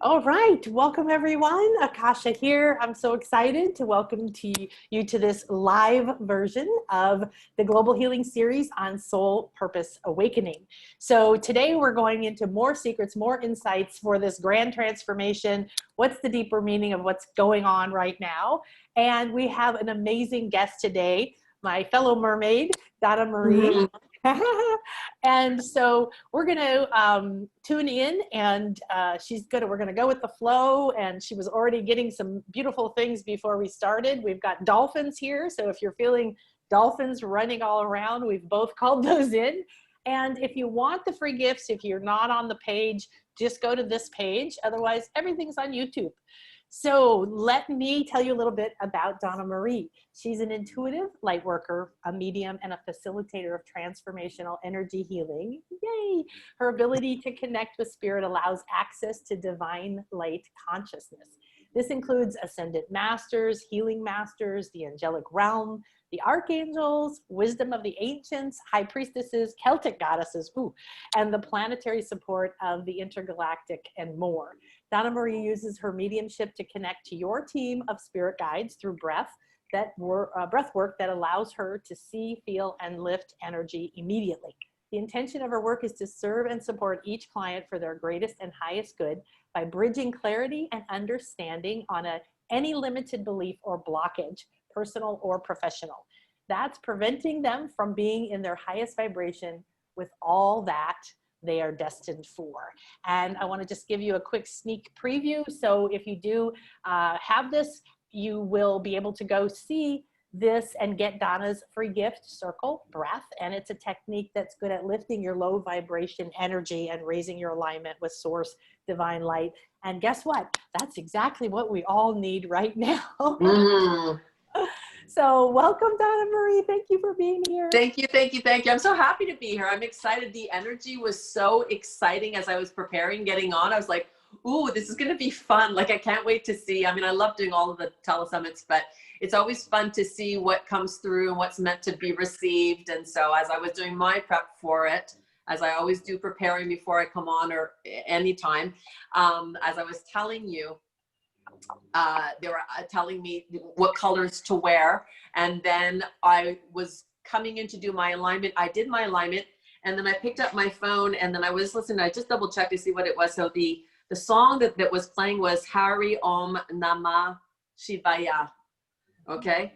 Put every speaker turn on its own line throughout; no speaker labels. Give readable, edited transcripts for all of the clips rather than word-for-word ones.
All right, welcome everyone. Akasha here. I'm so excited to welcome you to this live version of the Global Healing Series on Soul Purpose Awakening. So today we're going into more secrets, more insights for this grand transformation. What's the deeper meaning of what's going on right now? And we have an amazing guest today, my fellow mermaid, Donna-Marie. And so we're going to tune in, and we're going to go with the flow. And she was already getting some beautiful things before we started. We've got dolphins here. So if you're feeling dolphins running all around, we've both called those in. And if you want the free gifts, if you're not on the page, just go to this page. Otherwise, everything's on YouTube. So let me tell you a little bit about Donna-Marie. She's an intuitive light worker, a medium, and a facilitator of transformational energy healing. Yay! Her ability to connect with spirit allows access to divine light consciousness. This includes ascended masters, healing masters, the angelic realm, the archangels, wisdom of the ancients, high priestesses, Celtic goddesses, and the planetary support of the intergalactic and more. Donna-Marie uses her mediumship to connect to your team of spirit guides through breath work that allows her to see, feel, and lift energy immediately. The intention of her work is to serve and support each client for their greatest and highest good by bridging clarity and understanding on any limited belief or blockage, personal or professional. That's preventing them from being in their highest vibration with all that they are destined for. And I want to just give you a quick sneak preview. So if you do have this, you will be able to go see this and get Donna's free gift, Circle Breath. And it's a technique that's good at lifting your low vibration energy and raising your alignment with source, divine light. And guess what? That's exactly what we all need right now. So welcome, Donna-Marie. Thank you for being here.
Thank you, thank you, thank you. I'm so happy to be here. I'm excited. The energy was so exciting as I was preparing, getting on. I was like, ooh, this is going to be fun. Like, I can't wait to see. I mean, I love doing all of the telesummits, but it's always fun to see what comes through and what's meant to be received. And so as I was doing my prep for it, as I always do preparing before I come on or anytime, as I was telling you, they were telling me what colors to wear. And then I was coming in to do my alignment. I did my alignment, and then I picked up my phone, and then I was listening. I just double checked to see what it was. So the song that was playing was Hari Om Namah Shivaya. Okay.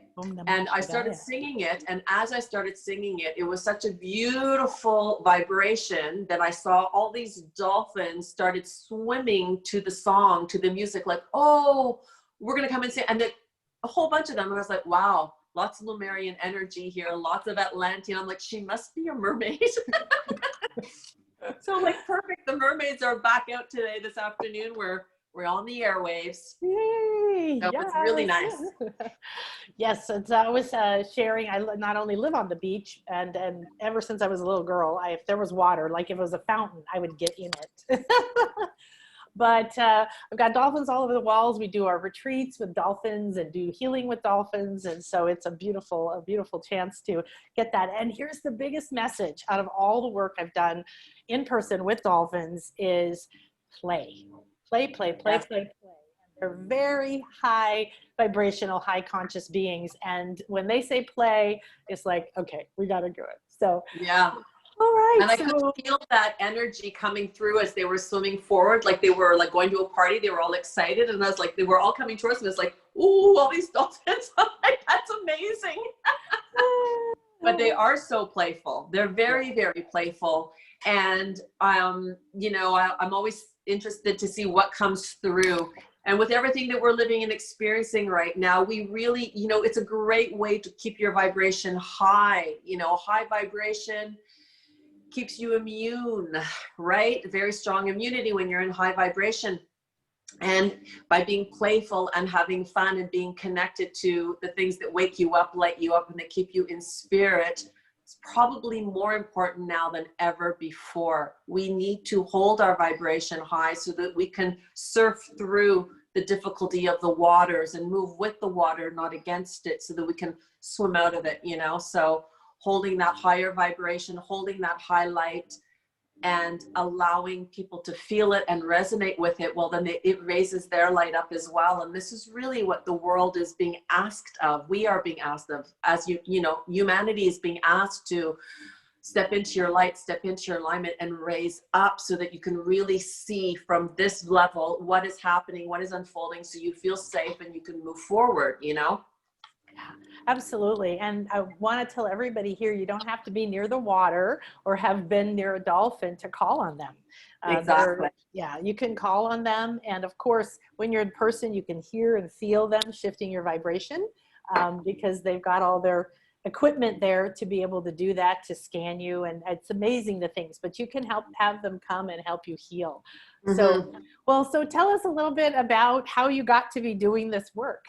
And I started singing it. And as I started singing it, it was such a beautiful vibration that I saw all these dolphins started swimming to the song, to the music, like, oh, we're going to come and sing. And then a whole bunch of them. And I was like, wow, lots of Lemurian energy here, lots of Atlantean. I'm like, she must be a mermaid. So I'm like, perfect. The mermaids are back out today, this afternoon. We're on the airwaves.
Yay!
So
yes.
It's really nice.
Yes, it's I was sharing. I not only live on the beach, and ever since I was a little girl, if there was water, like if it was a fountain, I would get in it. But I've got dolphins all over the walls. We do our retreats with dolphins and do healing with dolphins, and so it's a beautiful chance to get that. And here's the biggest message out of all the work I've done in person with dolphins is play. Play. They're very high vibrational, high conscious beings. And when they say play, it's like, okay, we got to do it. So,
yeah.
All right.
And I could feel that energy coming through as they were swimming forward. Like they were like going to a party. They were all excited. And I was like, they were all coming towards me. It's like, ooh, all these dolphins. I'm like, that's amazing. But they are so playful. They're very, very playful. And, you know, I'm always interested to see what comes through. And with everything that we're living and experiencing right now, we really, you know, it's a great way to keep your vibration high. You know, high vibration keeps you immune, right? Very strong immunity when you're in high vibration. And by being playful and having fun and being connected to the things that wake you up, light you up, and that keep you in spirit, it's probably more important now than ever before. We need to hold our vibration high so that we can surf through the difficulty of the waters and move with the water, not against it, so that we can swim out of it, you know? So holding that higher vibration, holding that high light, and allowing people to feel it and resonate with it, well, then it raises their light up as well. And this is really what the world is being asked of. We are being asked of, as you know, humanity is being asked to step into your light, step into your alignment, and raise up so that you can really see from this level what is happening, what is unfolding, so you feel safe and you can move forward, you know?
Absolutely. And I want to tell everybody here, you don't have to be near the water or have been near a dolphin to call on them.
Exactly.
Yeah, you can call on them. And of course, when you're in person, you can hear and feel them shifting your vibration because they've got all their equipment there to be able to do that, to scan you. And it's amazing the things, but you can have them come and help you heal.
Mm-hmm.
So tell us a little bit about how you got to be doing this work.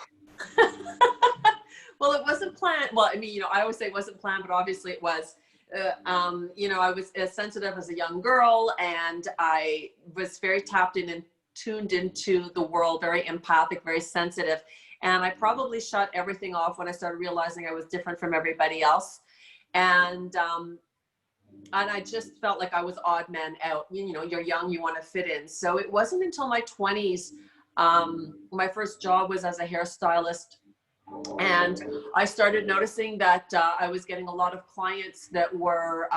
Well, it wasn't planned. Well, I mean, you know, I always say it wasn't planned, but obviously it was. You know, I was as sensitive as a young girl, and I was very tapped in and tuned into the world, very empathic, very sensitive. And I probably shut everything off when I started realizing I was different from everybody else. And I just felt like I was odd man out. You know, you're young, you want to fit in. So it wasn't until my 20s, my first job was as a hairstylist. And I started noticing that I was getting a lot of clients that were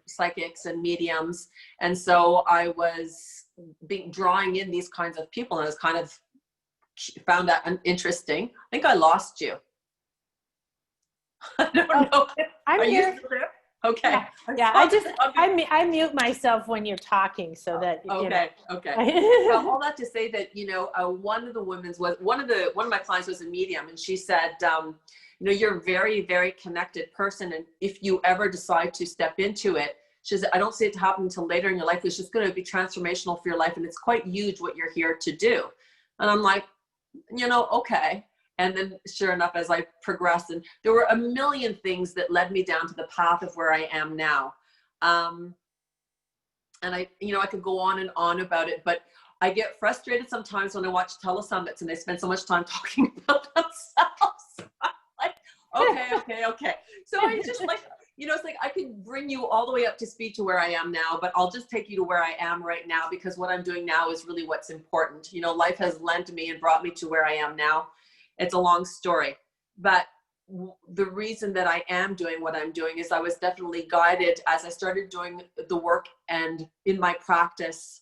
psychics and mediums. And so I was drawing in these kinds of people, and I was kind of found that interesting. I think I lost you. I don't know.
I'm here.
You still there? Okay.
Yeah. I mute myself when you're talking so that
okay. Well, all that to say that, you know, one of my clients was a medium, and she said, you know, you're a very, very connected person, and if you ever decide to step into it, she said, I don't see it to happen until later in your life. It's just going to be transformational for your life, and it's quite huge what you're here to do. And I'm like, you know, okay. And then sure enough, as I progressed, and there were a million things that led me down to the path of where I am now. And I, you know, I could go on and on about it, but I get frustrated sometimes when I watch telesummits and they spend so much time talking about themselves. I'm like, okay. So I just like, you know, it's like I could bring you all the way up to speed to where I am now, but I'll just take you to where I am right now, because what I'm doing now is really what's important. You know, life has lent me and brought me to where I am now. It's a long story, but the reason that I am doing what I'm doing is I was definitely guided as I started doing the work, and in my practice,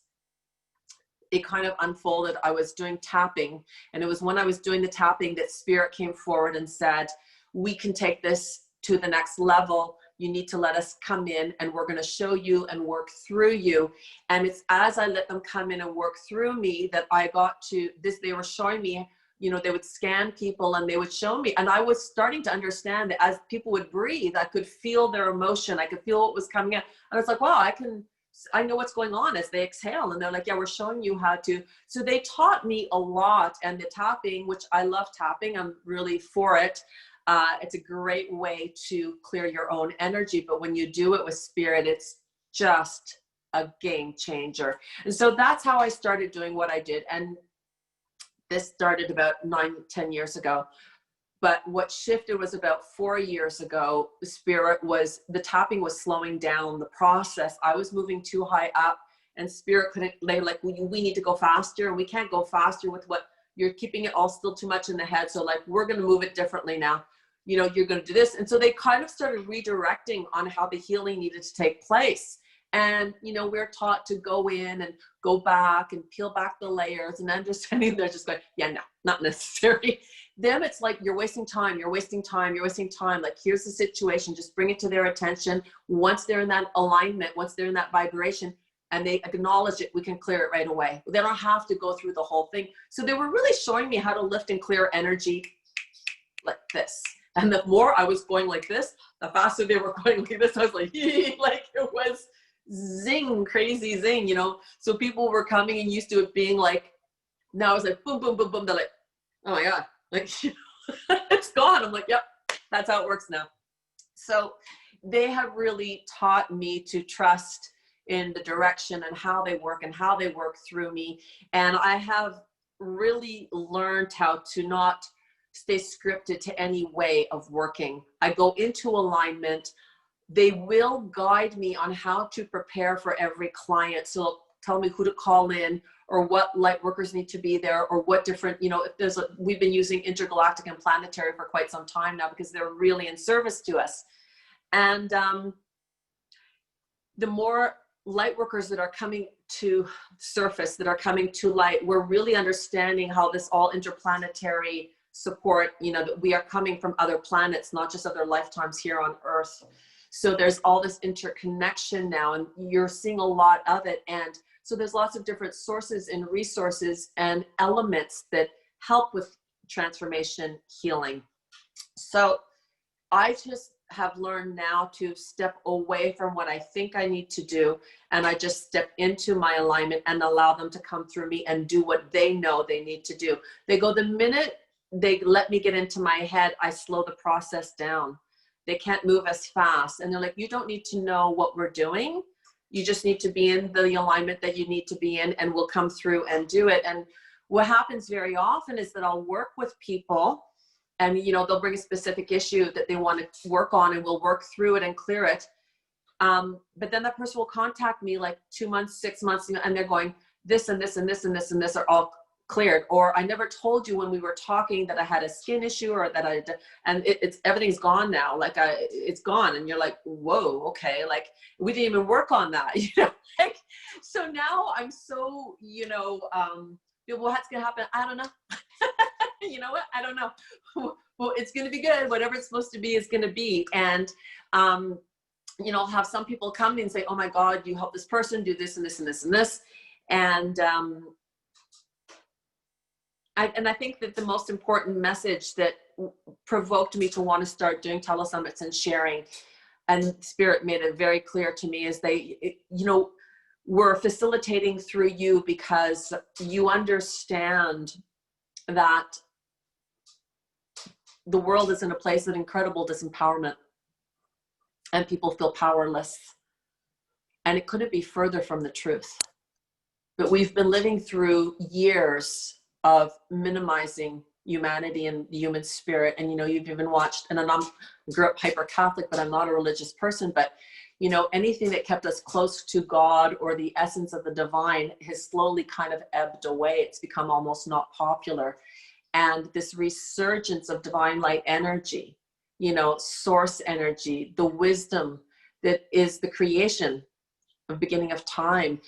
it kind of unfolded. I was doing tapping, and it was when I was doing the tapping that spirit came forward and said, we can take this to the next level. You need to let us come in, and we're going to show you and work through you. And it's as I let them come in and work through me that I got to this. They were showing me, you know, they would scan people and they would show me. And I was starting to understand that as people would breathe, I could feel their emotion. I could feel what was coming in. And it's like, wow, I know what's going on as they exhale. And they're like, yeah, we're showing you how to. So they taught me a lot. And the tapping, which I love tapping, I'm really for it. It's a great way to clear your own energy. But when you do it with spirit, it's just a game changer. And so that's how I started doing what I did. And this started about 9-10 years ago. But what shifted was about 4 years ago, the tapping was slowing down the process. I was moving too high up, and spirit couldn't, they like, we need to go faster, and we can't go faster with what you're keeping it all still too much in the head. So like, we're going to move it differently now. You know, you're going to do this. And so they kind of started redirecting on how the healing needed to take place. And, you know, we're taught to go in and go back and peel back the layers, and understanding they're just going, yeah, no, not necessary. Them, it's like, you're wasting time. Like, here's the situation. Just bring it to their attention. Once they're in that alignment, once they're in that vibration, and they acknowledge it, we can clear it right away. They don't have to go through the whole thing. So they were really showing me how to lift and clear energy like this. And the more I was going like this, the faster they were going like this. I was like, like it was zing, crazy zing, you know? So people were coming and used to it being like, now it's like, boom, boom, boom, boom. They're like, oh my God, like, you know, it's gone. I'm like, yep, that's how it works now. So they have really taught me to trust in the direction and how they work through me. And I have really learned how to not stay scripted to any way of working. I go into alignment. they will guide me on how to prepare for every client. So they'll tell me who to call in, or what light workers need to be there, or what different, you know, if there's we've been using intergalactic and planetary for quite some time now because they're really in service to us. And the more light workers that are coming to surface, that are coming to light, we're really understanding how this all interplanetary support, you know, that we are coming from other planets, not just other lifetimes here on Earth. So there's all this interconnection now, and you're seeing a lot of it. And so there's lots of different sources and resources and elements that help with transformation healing. So I just have learned now to step away from what I think I need to do, and I just step into my alignment and allow them to come through me and do what they know they need to do. They go, the minute they let me get into my head, I slow the process down. They can't move as fast. And they're like, you don't need to know what we're doing. You just need to be in the alignment that you need to be in, and we'll come through and do it. And what happens very often is that I'll work with people, and, you know, they'll bring a specific issue that they want to work on, and we'll work through it and clear it. But then that person will contact me like 2 months, 6 months, and they're going, this and this and this and this and this are all cleared. Or I never told you when we were talking that I had a skin issue, or that and it's everything's gone now. Like it's gone. And you're like, whoa, okay. Like we didn't even work on that, you know, like, so now I'm so, you know, what's going to happen? I don't know. You know what? I don't know. Well, it's going to be good. Whatever it's supposed to be is going to be. And, you know, I'll have some people come in and say, oh my God, you help this person do this and this and this and this. And, I think that the most important message that provoked me to want to start doing telesummits and sharing, and Spirit made it very clear to me, is you know, we're facilitating through you because you understand that the world is in a place of incredible disempowerment and people feel powerless. And it couldn't be further from the truth. But we've been living through years of minimizing humanity and the human spirit. And, you know, you've even watched, and I grew up hyper-Catholic, but I'm not a religious person, but, you know, anything that kept us close to God or the essence of the divine has slowly kind of ebbed away. It's become almost not popular. And this resurgence of divine light energy, you know, source energy, the wisdom that is the creation of beginning of time.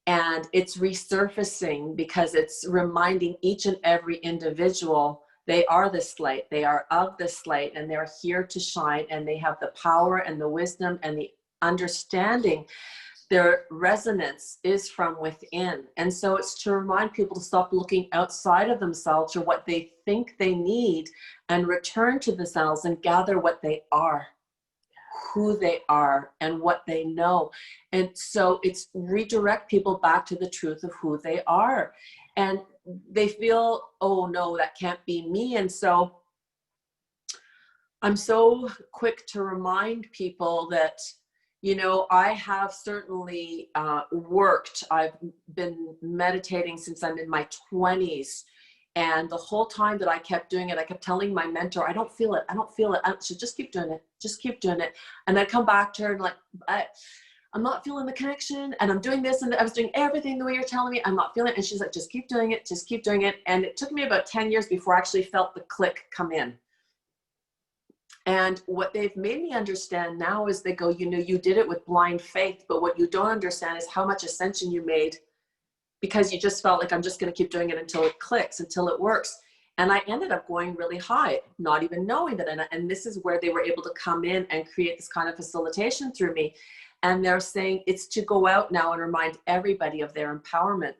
And it's resurfacing because it's reminding each and every individual they are this light, they are of this light, and they're here to shine, and they have the power and the wisdom and the understanding. Their resonance is from within. And so it's to remind people to stop looking outside of themselves or what they think they need, and return to themselves and gather what they are, who they are, and what they know. And so it's redirect people back to the truth of who they are. And they feel, oh no, that can't be me. And so I'm so quick to remind people that, you know, I have certainly worked. I've been meditating since I'm in my 20s. And the whole time that I kept doing it, I kept telling my mentor, I don't feel it. I don't feel it. I should just keep doing it. Just keep doing it. And I'd come back to her and like, I'm not feeling the connection, and I'm doing this, and I was doing everything the way you're telling me. I'm not feeling it. And she's like, just keep doing it. Just keep doing it. And it took me about 10 years before I actually felt the click come in. And what they've made me understand now is they go, you know, you did it with blind faith, but what you don't understand is how much ascension you made, because you just felt like, I'm just going to keep doing it until it clicks, until it works. And I ended up going really high, not even knowing that. And this is where they were able to come in and create this kind of facilitation through me. And they're saying it's to go out now and remind everybody of their empowerment,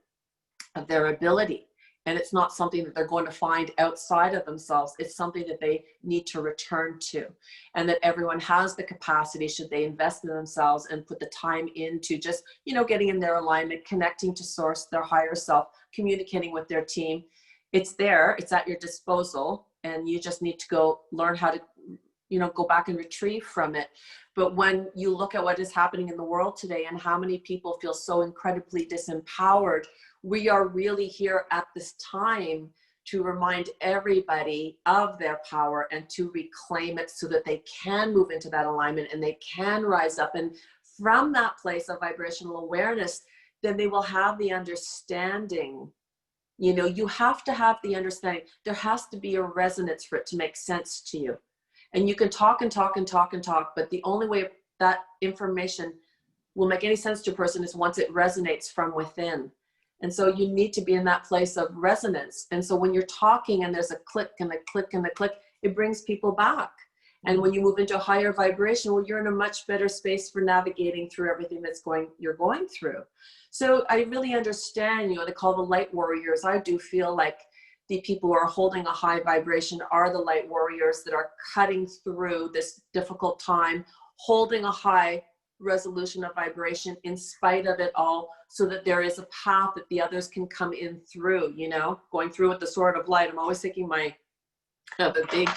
of their ability. And it's not something that they're going to find outside of themselves. It's something that they need to return to. And that everyone has the capacity, should they invest in themselves and put the time into just, you know, getting in their alignment, connecting to source, their higher self, communicating with their team. It's there, it's at your disposal. And you just need to go learn how to, you know, go back and retrieve from it. But when you look at what is happening in the world today and how many people feel so incredibly disempowered, we are really here at this time to remind everybody of their power and to reclaim it so that they can move into that alignment and they can rise up. And from that place of vibrational awareness, then they will have the understanding. You know, you have to have the understanding. There has to be a resonance for it to make sense to you. And you can talk and talk and talk and talk, but the only way that information will make any sense to a person is once it resonates from within. And so you need to be in that place of resonance. And so when you're talking and there's a click and a click and a click, it brings people back. And when you move into a higher vibration, well, you're in a much better space for navigating through everything you're going through. So I really understand, you know, they call the light warriors. I do feel like the people who are holding a high vibration are the light warriors that are cutting through this difficult time, holding a high resolution of vibration in spite of it all, so that there is a path that the others can come in through, you know, going through with the sword of light. I'm always thinking the big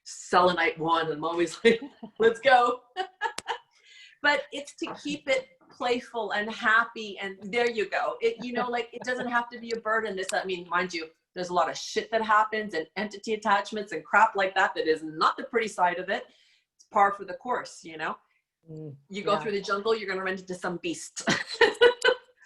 selenite wand. I'm always like, let's go. But it's to keep it playful and happy. And there you go. It, you know, like, it doesn't have to be a burden. I mean, mind you, there's a lot of shit that happens and entity attachments and crap like that is not the pretty side of it. It's par for the course, you know. You go through the jungle, you're going to run into some beasts.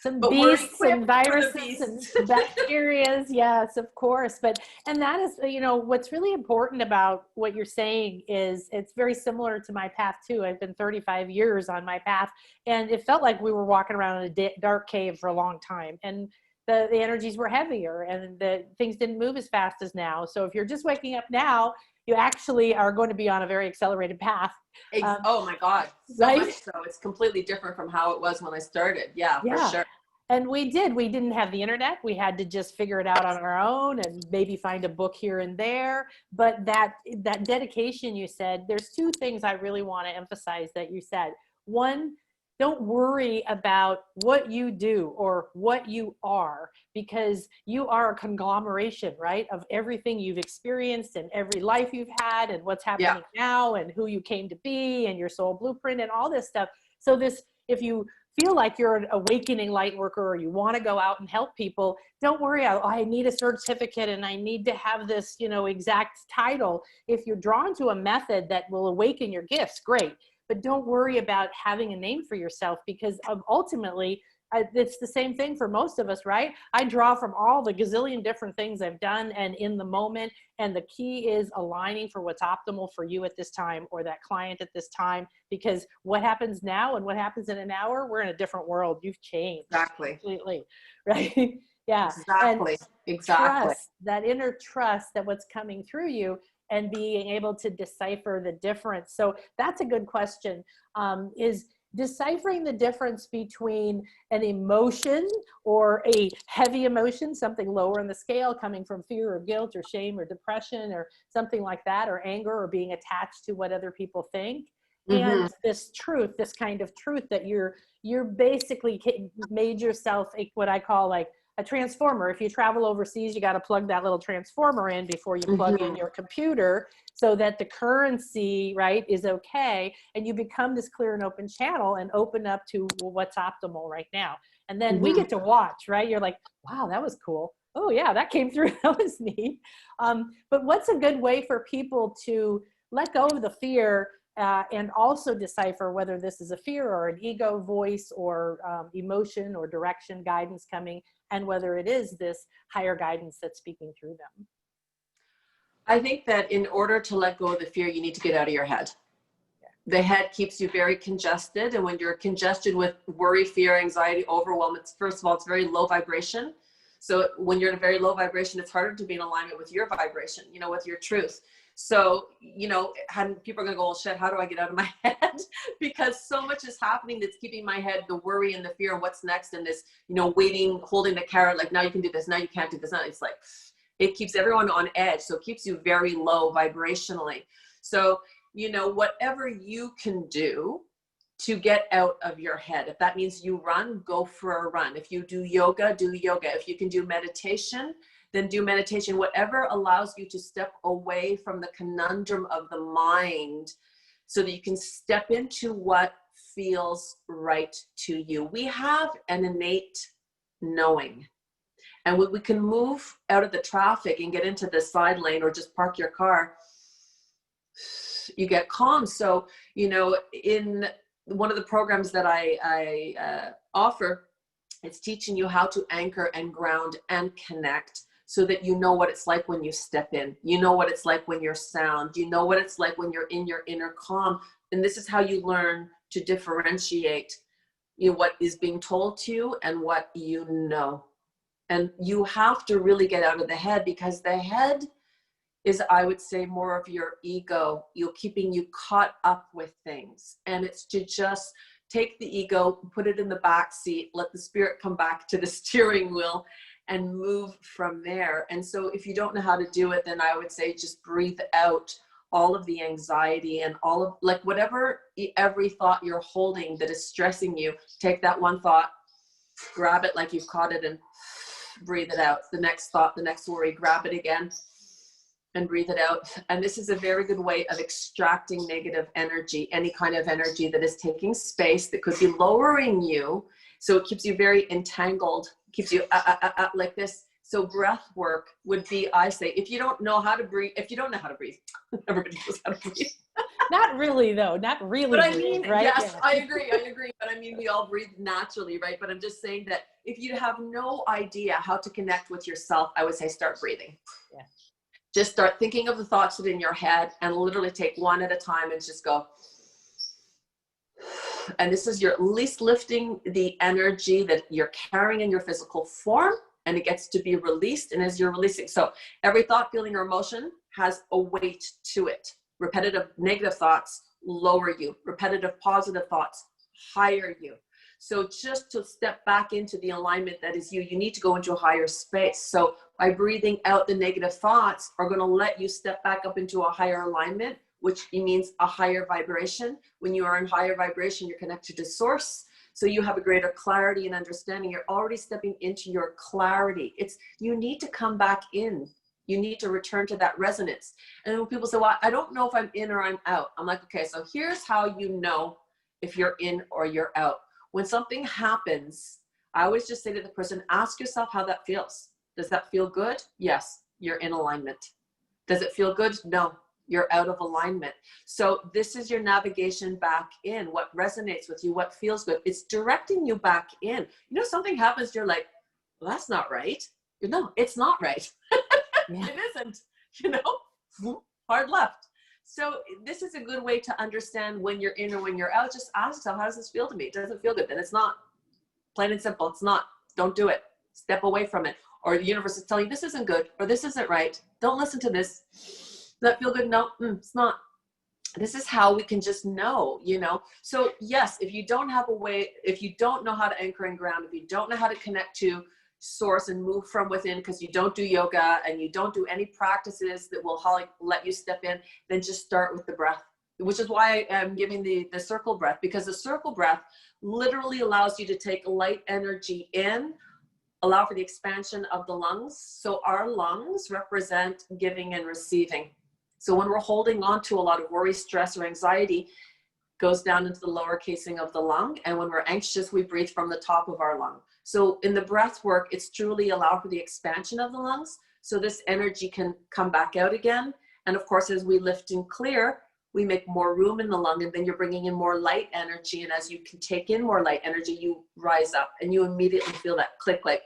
Some beasts and viruses and bacteria. Yes, of course. And that is, you know, what's really important about what you're saying is it's very similar to my path too. I've been 35 years on my path, and it felt like we were walking around in a dark cave for a long time. And the energies were heavier and the things didn't move as fast as now. So if you're just waking up now, you actually are going to be on a very accelerated path.
Oh my God. So
right?
much so. It's completely different from how it was when I started. Yeah, for sure.
And we didn't have the internet. We had to just figure it out on our own and maybe find a book here and there. But that dedication you said, there's two things I really want to emphasize that you said. One, don't worry about what you do or what you are, because you are a conglomeration, right, of everything you've experienced and every life you've had and what's happening now and who you came to be and your soul blueprint and all this stuff. So if you feel like you're an awakening light worker or you want to go out and help people, don't worry, I need a certificate and I need to have this, you know, exact title. If you're drawn to a method that will awaken your gifts, great. But don't worry about having a name for yourself, because ultimately, it's the same thing for most of us, right? I draw from all the gazillion different things I've done and in the moment. And the key is aligning for what's optimal for you at this time or that client at this time, because what happens now and what happens in an hour, we're in a different world. You've changed.
Exactly.
Completely. Right? Yeah.
Exactly.
And
exactly.
Trust, that inner trust that what's coming through you and being able to decipher the difference. So that's a good question, is deciphering the difference between an emotion or a heavy emotion, something lower in the scale coming from fear or guilt or shame or depression or something like that, or anger or being attached to what other people think. And this truth, this kind of truth that you're basically made yourself what I call like a transformer. If you travel overseas, you got to plug that little transformer in before you plug in your computer so that the currency, right, is okay. And you become this clear and open channel and open up to what's optimal right now. And then we get to watch, right? You're like, wow, that was cool. Oh yeah, that came through. That was neat. But what's a good way for people to let go of the fear and also decipher whether this is a fear or an ego voice or emotion or direction, guidance coming, and whether it is this higher guidance that's speaking through them?
I think that in order to let go of the fear, you need to get out of your head. The head keeps you very congested. And when you're congested with worry, fear, anxiety, overwhelm, first of all, it's very low vibration. So when you're in a very low vibration, it's harder to be in alignment with your vibration, you know, with your truth. So, you know, people are going to go, well, shit, how do I get out of my head? Because so much is happening that's keeping my head, the worry and the fear and what's next, and this, you know, waiting, holding the carrot, like, now you can do this, now you can't do this. Now it's like, it keeps everyone on edge. So it keeps you very low vibrationally. So, you know, whatever you can do to get out of your head. If that means you run, go for a run. If you do yoga, do yoga. If you can do meditation, then do meditation. Whatever allows you to step away from the conundrum of the mind so that you can step into what feels right to you. We have an innate knowing. And when we can move out of the traffic and get into the side lane or just park your car, you get calm. So, you know, in one of the programs that I offer, it's teaching you how to anchor and ground and connect so that you know what it's like when you step in. You know what it's like when you're sound. You know what it's like when you're in your inner calm. And this is how you learn to differentiate, you know, what is being told to you and what you know. And you have to really get out of the head, because the head is, I would say, more of your ego. You're keeping you caught up with things. And it's to just take the ego, put it in the back seat, let the spirit come back to the steering wheel and move from there. And so if you don't know how to do it, then I would say just breathe out all of the anxiety and all of, like, whatever, every thought you're holding that is stressing you, take that one thought, grab it like you've caught it and breathe it out. The next thought, the next worry, grab it again and breathe it out. And this is a very good way of extracting negative energy, any kind of energy that is taking space, that could be lowering you. So it keeps you very entangled, keeps you like this. So breath work would be, I say, if you don't know how to breathe, everybody knows how to breathe.
Not really though, not really.
But I mean,
right?
yes,
Yeah.
I agree. But I mean, we all breathe naturally, right? But I'm just saying that if you have no idea how to connect with yourself, I would say start breathing.
Yeah.
Just start thinking of the thoughts that are in your head and literally take one at a time and just go. And this is your at least lifting the energy that you're carrying in your physical form, and it gets to be released. And as you're releasing, so every thought, feeling, or emotion has a weight to it. Repetitive negative thoughts lower you. Repetitive positive thoughts higher you. So just to step back into the alignment that is you, you need to go into a higher space. So by breathing out the negative thoughts are going to let you step back up into a higher alignment, which means a higher vibration. When you are in higher vibration, you're connected to source. So you have a greater clarity and understanding. You're already stepping into your clarity. You need to come back in. You need to return to that resonance. And when people say, well, I don't know if I'm in or I'm out. I'm like, okay, so here's how you know if you're in or you're out. When something happens, I always just say to the person, ask yourself how that feels. Does that feel good? Yes, you're in alignment. Does it feel good? No, you're out of alignment. So this is your navigation back in. What resonates with you, what feels good. It's directing you back in. You know, something happens, you're like, well, that's not right. No, it's not right.
Yeah.
It isn't, you know, hard left. So this is a good way to understand when you're in or when you're out. Just ask yourself, how does this feel to me? It doesn't feel good. Then it's not. Plain and simple. It's not. Don't do it. Step away from it. Or the universe is telling you this isn't good, or this isn't right. Don't listen to this. Does that feel good? No, it's not. This is how we can just know, you know. So yes, if you don't have a way, if you don't know how to anchor and ground, if you don't know how to connect to source and move from within, because you don't do yoga and you don't do any practices that will let you step in, then just start with the breath, which is why I'm giving the circle breath, because the circle breath literally allows you to take light energy in, allow for the expansion of the lungs. So our lungs represent giving and receiving. So when we're holding on to a lot of worry, stress, or anxiety, goes down into the lower casing of the lung. And when we're anxious, we breathe from the top of our lung. So in the breath work, it's truly allow for the expansion of the lungs, so this energy can come back out again. And of course, as we lift and clear, we make more room in the lung, and then you're bringing in more light energy. And as you can take in more light energy, you rise up and you immediately feel that click, like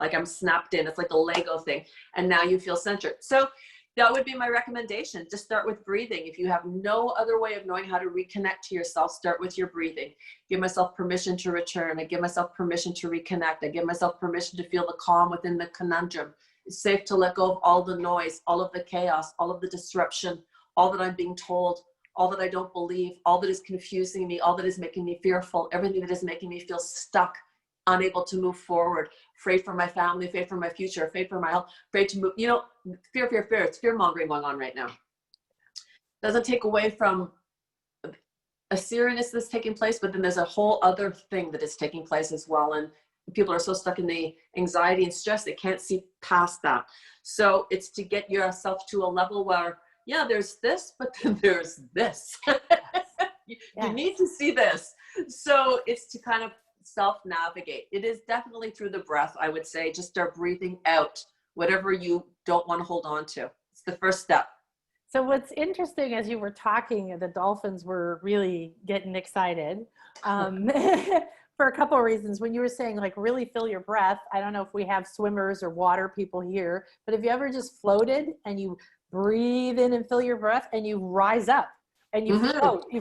I'm snapped in. It's like a Lego thing. And now you feel centered. So that would be my recommendation. Just start with breathing. If you have no other way of knowing how to reconnect to yourself, start with your breathing. Give myself permission to return. I give myself permission to reconnect. I give myself permission to feel the calm within the conundrum. It's safe to let go of all the noise, all of the chaos, all of the disruption, all that I'm being told, all that I don't believe, all that is confusing me, all that is making me fearful, everything that is making me feel stuck, unable to move forward, afraid for my family, afraid for my future, afraid for my health, afraid to move, you know, fear. It's fear mongering going on right now. Doesn't take away from a seriousness that's taking place, but then there's a whole other thing that is taking place as well. And people are so stuck in the anxiety and stress, they can't see past that. So it's to get yourself to a level where, yeah, there's this, but then there's this. You need to see this. So it's to kind of self-navigate. It is definitely through the breath, I would say. Just start breathing out whatever you don't want to hold on to. It's the first step.
So what's interesting, as you were talking, the dolphins were really getting excited for a couple of reasons. When you were saying, like, really feel your breath, I don't know if we have swimmers or water people here, but have you ever just floated and you breathe in and feel your breath and you rise up and you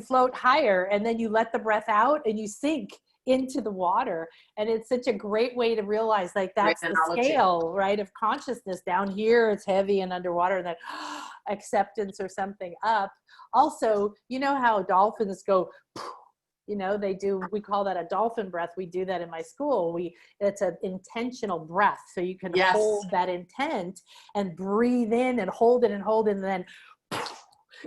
float higher, and then you let the breath out and you sink into the water? And it's such a great way to realize, like, that's the scale, right, of consciousness. Down here it's heavy and underwater, and then acceptance or something up. Also, you know how dolphins go, you know, they do, we call that a dolphin breath. We do that in my school. It's an intentional breath. So you can hold that intent and breathe in and hold it, and then,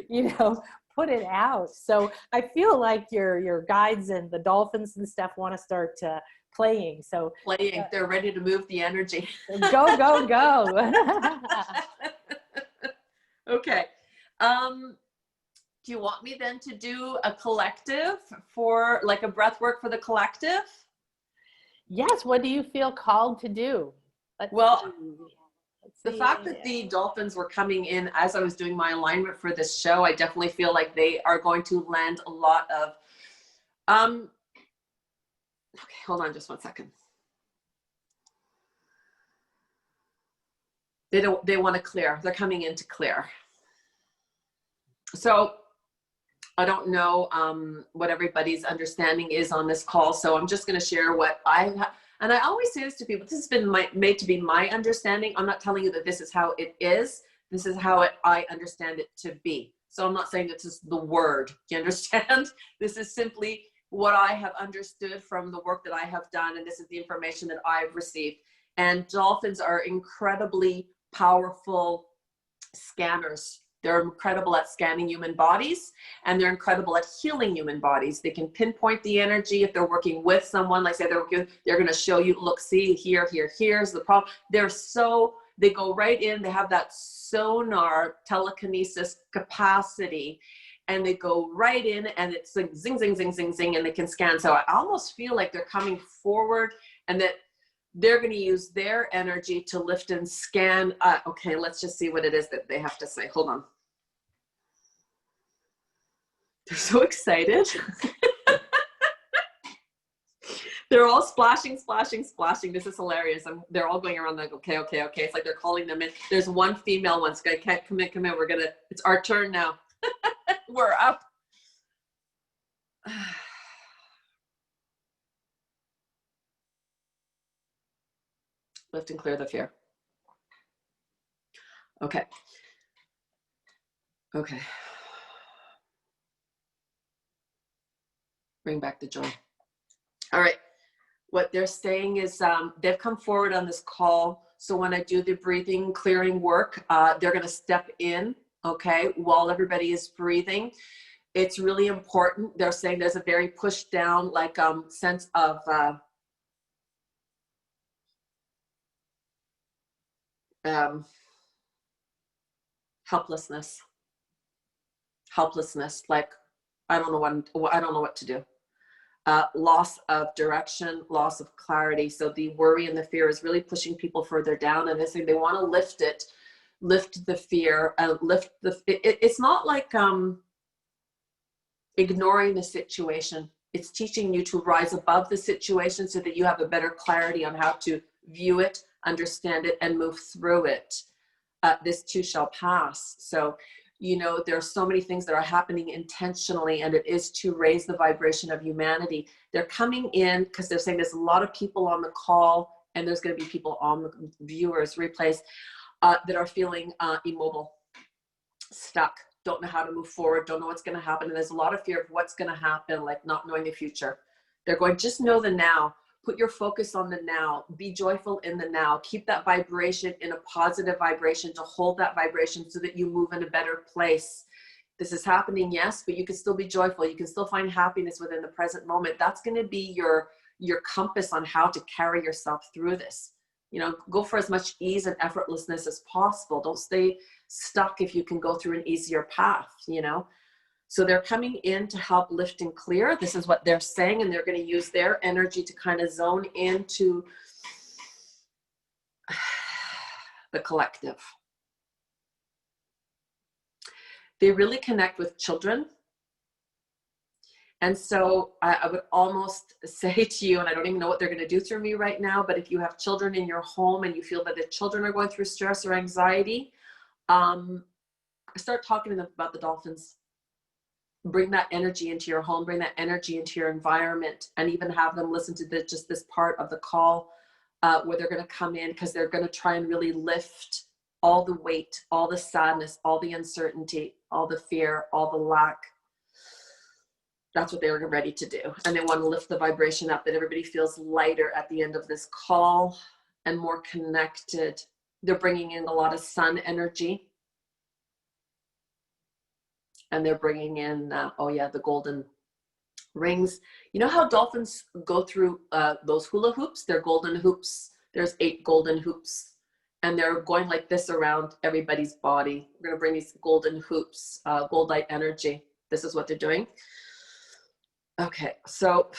you know, put it out. So I feel like your guides and the dolphins and stuff want to start playing. So
they're ready to move the energy.
Go, go, go.
Okay. Do you want me then to do a collective for, like, a breath work for the collective?
Yes. What do you feel called to do?
The fact that the dolphins were coming in as I was doing my alignment for this show, I definitely feel like they are going to land a lot of, okay, hold on just one second. They want to clear. They're coming in to clear. So I don't know what everybody's understanding is on this call. So I'm just going to share what and I always say this to people. This has been made to be my understanding. I'm not telling you that this is how it is. This is how I understand it to be. So I'm not saying this is the word. Do you understand? This is simply what I have understood from the work that I have done. And this is the information that I've received. And dolphins are incredibly powerful scanners. They're incredible at scanning human bodies, and they're incredible at healing human bodies. They can pinpoint the energy. If they're working with someone, like say they're going to show you, look, see, here's the problem. They go right in. They have that sonar telekinesis capacity, and they go right in, and it's like zing, zing, zing, zing, zing, and they can scan. So I almost feel like they're coming forward, and that they're going to use their energy to lift and scan. Okay, let's just see what it is that they have to say. Hold on. They're so excited. They're all splashing, splashing, splashing. This is hilarious. They're all going around like, okay, okay, okay. It's like they're calling them in. There's one female one. So can't come in, come in. It's our turn now. We're up. Lift and clear the fear. Okay. Okay. Bring back the joy. All right. What they're saying is they've come forward on this call. So when I do the breathing clearing work, they're going to step in, okay, while everybody is breathing. It's really important. They're saying there's a very pushed down, like sense of helplessness, like I don't know what to do. Loss of direction, loss of clarity. So the worry and the fear is really pushing people further down, and they want to lift the fear, it's not like ignoring the situation. It's teaching you to rise above the situation so that you have a better clarity on how to view it, understand it, and move through it. This too shall pass. So, you know, there are so many things that are happening intentionally, and it is to raise the vibration of humanity. They're coming in because they're saying there's a lot of people on the call, and there's going to be people on the viewers replays that are feeling immobile, stuck, don't know how to move forward, don't know what's going to happen. And there's a lot of fear of what's going to happen, like not knowing the future. They're going, just know the now. Put your focus on the now. Be joyful in the now. Keep that vibration in a positive vibration, to hold that vibration so that you move in a better place. This is happening, yes, but you can still be joyful. You can still find happiness within the present moment. That's going to be your compass on how to carry yourself through this. You know, go for as much ease and effortlessness as possible. Don't stay stuck if you can go through an easier path, you know. So they're coming in to help lift and clear. This is what they're saying, and they're going to use their energy to kind of zone into the collective. They really connect with children. And so I would almost say to you, and I don't even know what they're going to do through me right now, but if you have children in your home and you feel that the children are going through stress or anxiety, start talking to them about the dolphins. Bring that energy into your home, bring that energy into your environment, and even have them listen to just this part of the call where they're going to come in, because they're going to try and really lift all the weight, all the sadness, all the uncertainty, all the fear, all the lack. That's what they were ready to do. And they want to lift the vibration up, that everybody feels lighter at the end of this call and more connected. They're bringing in a lot of sun energy. And they're bringing in, the golden rings. You know how dolphins go through those hula hoops? They're golden hoops. There's 8 golden hoops. And they're going like this around everybody's body. We're going to bring these golden hoops, gold light energy. This is what they're doing. Okay, so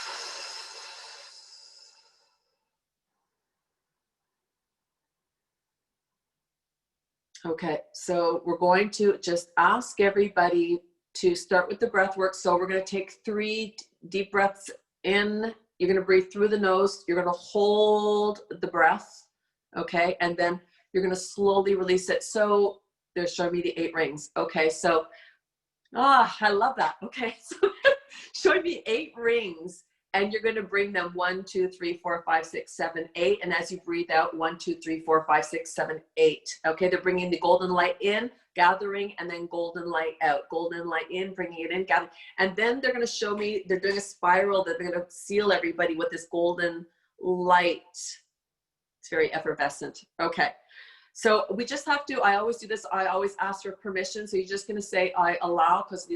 we're going to just ask everybody to start with the breath work. So we're going to take 3 deep breaths in. You're going to breathe through the nose. You're going to hold the breath. Okay, and then you're going to slowly release it. So they're showing me the 8 rings. Okay, so, I love that. Okay, so showing me 8 rings, and you're going to bring them 1, 2, 3, 4, 5, 6, 7, 8. And as you breathe out, 1, 2, 3, 4, 5, 6, 7, 8. Okay, they're bringing the golden light in, gathering, and then golden light out. Golden light in, bringing it in, gathering. And then they're going to show me, they're doing a spiral that they're going to seal everybody with this golden light. It's very effervescent. Okay. So we just have to, I always do this, I always ask for permission. So you're just going to say, I allow, because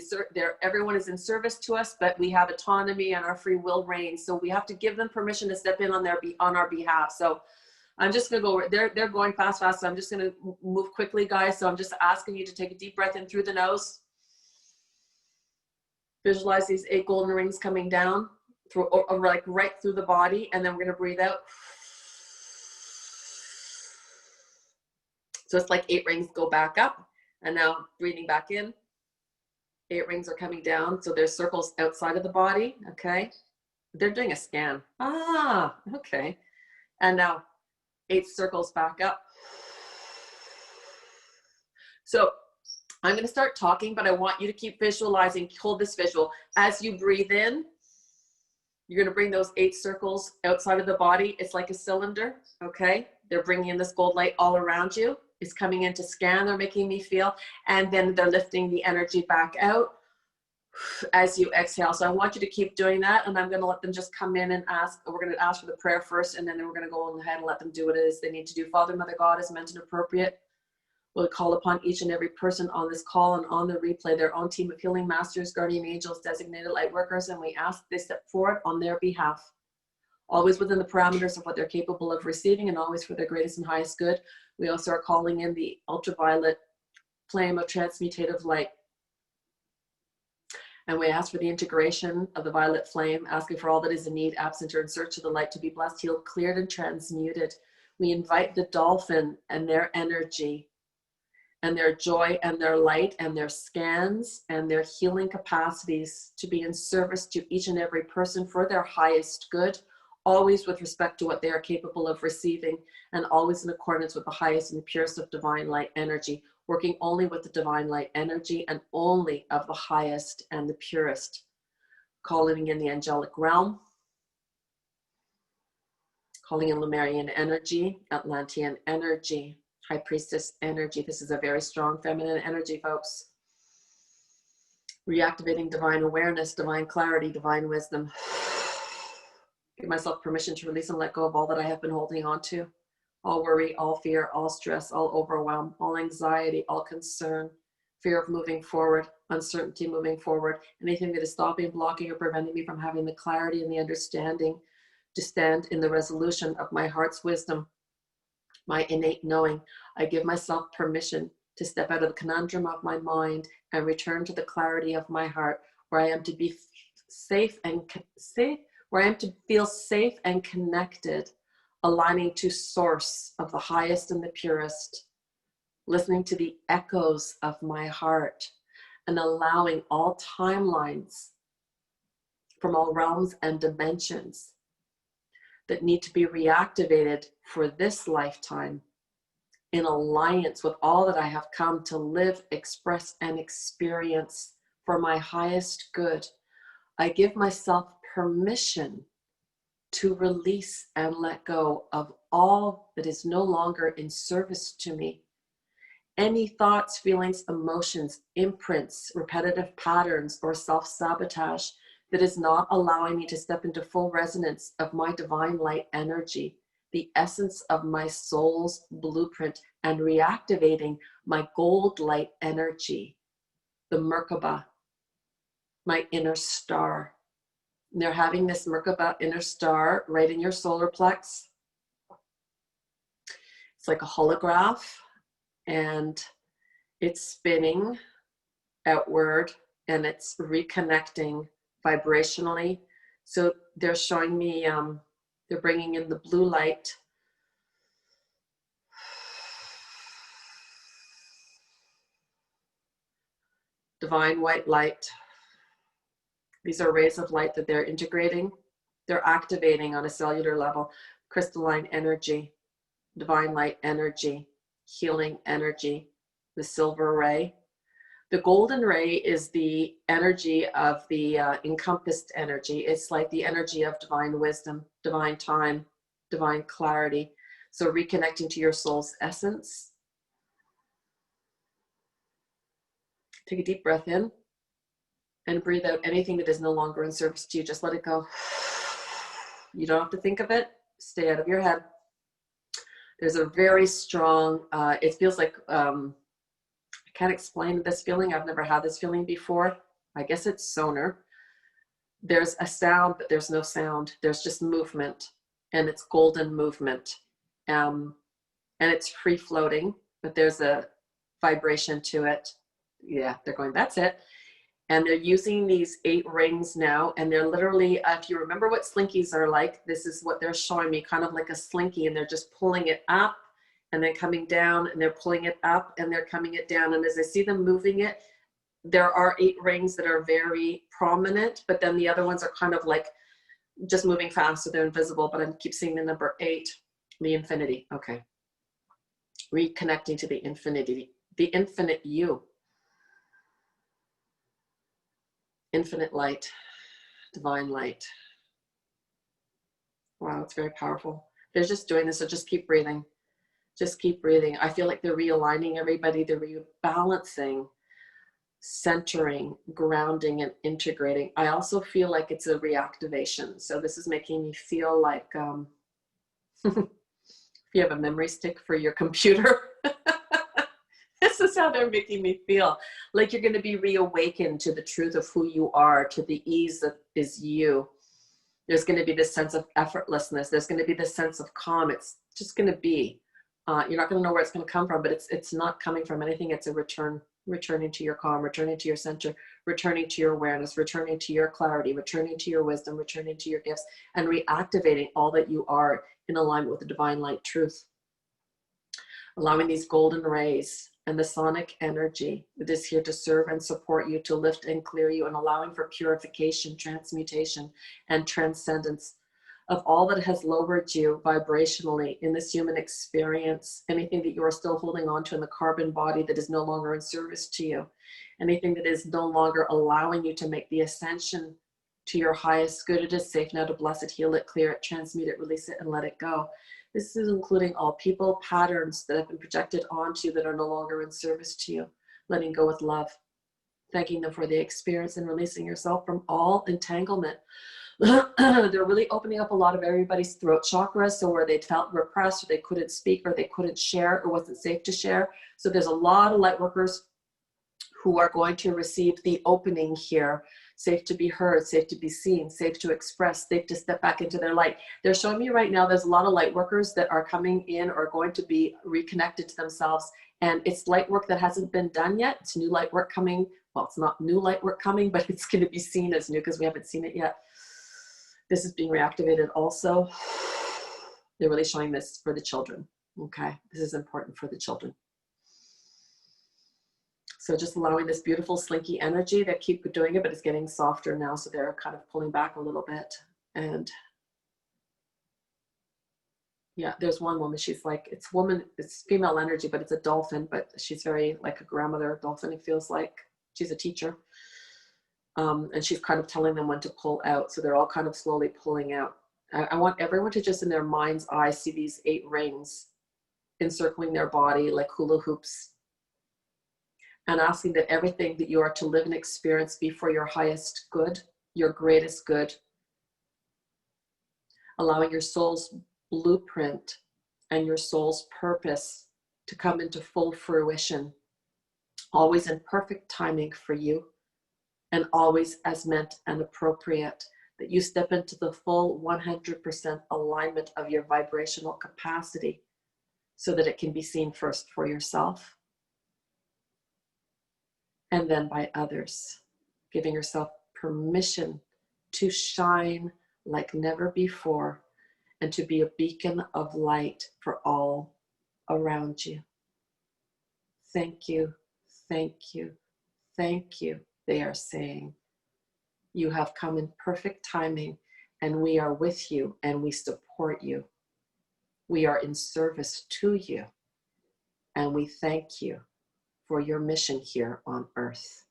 everyone is in service to us, but we have autonomy and our free will reigns. So we have to give them permission to step in on our behalf. So I'm just going to go, they're going fast. So I'm just going to move quickly, guys. So I'm just asking you to take a deep breath in through the nose. Visualize these 8 golden rings coming down through, or like right through the body. And then we're going to breathe out. So it's like 8 rings go back up, and now breathing back in. 8 rings are coming down. So there's circles outside of the body. Okay. They're doing a scan. Okay. And now 8 circles back up. So I'm going to start talking, but I want you to keep visualizing. Hold this visual. As you breathe in, you're going to bring those 8 circles outside of the body. It's like a cylinder. Okay. They're bringing in this gold light all around you. It's coming in to scan. They're making me feel. And then they're lifting the energy back out as you exhale. So I want you to keep doing that. And I'm going to let them just come in and ask. We're going to ask for the prayer first, and then we're going to go on ahead and let them do what it is they need to do. Father, Mother God, as meant and appropriate, we'll call upon each and every person on this call and on the replay, their own team of healing masters, guardian angels, designated light workers, and we ask they step forward on their behalf, always within the parameters of what they're capable of receiving and always for their greatest and highest good. We also are calling in the ultraviolet flame of transmutative light. And we ask for the integration of the violet flame, asking for all that is in need, absent, or in search of the light to be blessed, healed, cleared, and transmuted. We invite the dolphin and their energy and their joy and their light and their scans and their healing capacities to be in service to each and every person for their highest good, always with respect to what they are capable of receiving, and always in accordance with the highest and the purest of divine light energy, working only with the divine light energy and only of the highest and the purest. Calling in the angelic realm, calling in Lemurian energy, Atlantean energy, High Priestess energy. This is a very strong feminine energy, folks. Reactivating divine awareness, divine clarity, divine wisdom. Give myself permission to release and let go of all that I have been holding on to. All worry, all fear, all stress, all overwhelm, all anxiety, all concern, fear of moving forward, uncertainty moving forward, anything that is stopping, blocking, or preventing me from having the clarity and the understanding to stand in the resolution of my heart's wisdom, my innate knowing. I give myself permission to step out of the conundrum of my mind and return to the clarity of my heart, where I am to be safe and safe, where I am to feel safe and connected, aligning to source of the highest and the purest, listening to the echoes of my heart, and allowing all timelines from all realms and dimensions that need to be reactivated for this lifetime in alliance with all that I have come to live, express, and experience for my highest good. I give myself permission to release and let go of all that is no longer in service to me. Any thoughts, feelings, emotions, imprints, repetitive patterns, or self-sabotage that is not allowing me to step into full resonance of my divine light energy, the essence of my soul's blueprint, and reactivating my gold light energy, the Merkaba, my inner star. And they're having this Merkaba inner star right in your solar plex. It's like a holograph, and it's spinning outward, and it's reconnecting vibrationally. So they're showing me, they're bringing in the blue light, divine white light. These are rays of light that they're integrating. They're activating on a cellular level, crystalline energy, divine light energy, healing energy, the silver ray. The golden ray is the energy of the encompassed energy. It's like the energy of divine wisdom, divine time, divine clarity. So reconnecting to your soul's essence. Take a deep breath in and breathe out anything that is no longer in service to you. Just let it go. You don't have to think of it. Stay out of your head. There's a very strong, it feels like, I can't explain this feeling. I've never had this feeling before. I guess it's sonar. There's a sound, but there's no sound. There's just movement, and it's golden movement. And it's free floating, but there's a vibration to it. Yeah, they're going, that's it. And they're using these 8 rings now, and they're literally, if you remember what slinkies are like, this is what they're showing me, kind of like a slinky, and they're just pulling it up and then coming down, and they're pulling it up and they're coming it down. And as I see them moving it, there are 8 rings that are very prominent, but then the other ones are kind of like just moving fast, so they're invisible, but I keep seeing the number 8, the infinity. Okay. Reconnecting to the infinity, the infinite you. Infinite light, divine light. Wow, it's very powerful. They're just doing this, so just keep breathing. Just keep breathing. I feel like they're realigning everybody. They're rebalancing, centering, grounding, and integrating. I also feel like it's a reactivation. So this is making me feel like if you have a memory stick for your computer, this is how they're making me feel. Like you're going to be reawakened to the truth of who you are, to the ease that is you. There's going to be this sense of effortlessness. There's going to be this sense of calm. It's just going to be. You're not going to know where it's going to come from, but it's not coming from anything. It's a returning to your calm, returning to your center, returning to your awareness, returning to your clarity, returning to your wisdom, returning to your gifts, and reactivating all that you are in alignment with the divine light truth. Allowing these golden rays and the sonic energy that is here to serve and support you, to lift and clear you, and allowing for purification, transmutation, and transcendence of all that has lowered you vibrationally in this human experience, anything that you are still holding on to in the carbon body that is no longer in service to you, anything that is no longer allowing you to make the ascension to your highest good. It is safe now to bless it, heal it, clear it, transmute it, release it, and let it go. This is including all people, patterns that have been projected onto you that are no longer in service to you, letting go with love, thanking them for the experience, and releasing yourself from all entanglement. They're really opening up a lot of everybody's throat chakra. So where they felt repressed, or they couldn't speak, or they couldn't share, or wasn't safe to share. So there's a lot of light workers who are going to receive the opening here safe to be heard, safe to be seen, safe to express, safe to step back into their light. They're showing me right now there's a lot of light workers that are coming in or going to be reconnected to themselves. And it's light work that hasn't been done yet. It's new light work coming. Well, it's not new light work coming, but it's going to be seen as new because we haven't seen it yet. This is being reactivated also. They're really showing this for the children. Okay, this is important for the children. So just allowing this beautiful slinky energy that keep doing it, but it's getting softer now. So they're kind of pulling back a little bit. And yeah, there's one woman, she's like, it's female energy, but it's a dolphin, but she's very like a grandmother dolphin, it feels like. She's a teacher. And she's kind of telling them when to pull out. So they're all kind of slowly pulling out. I want everyone to just in their mind's eye see these 8 rings encircling their body like hula hoops, and asking that everything that you are to live and experience be for your highest good, your greatest good. Allowing your soul's blueprint and your soul's purpose to come into full fruition, always in perfect timing for you, and always as meant and appropriate, that you step into the full 100% alignment of your vibrational capacity so that it can be seen first for yourself and then by others, giving yourself permission to shine like never before and to be a beacon of light for all around you. Thank you, thank you, thank you, they are saying. You have come in perfect timing, and we are with you and we support you. We are in service to you, and we thank you for your mission here on earth.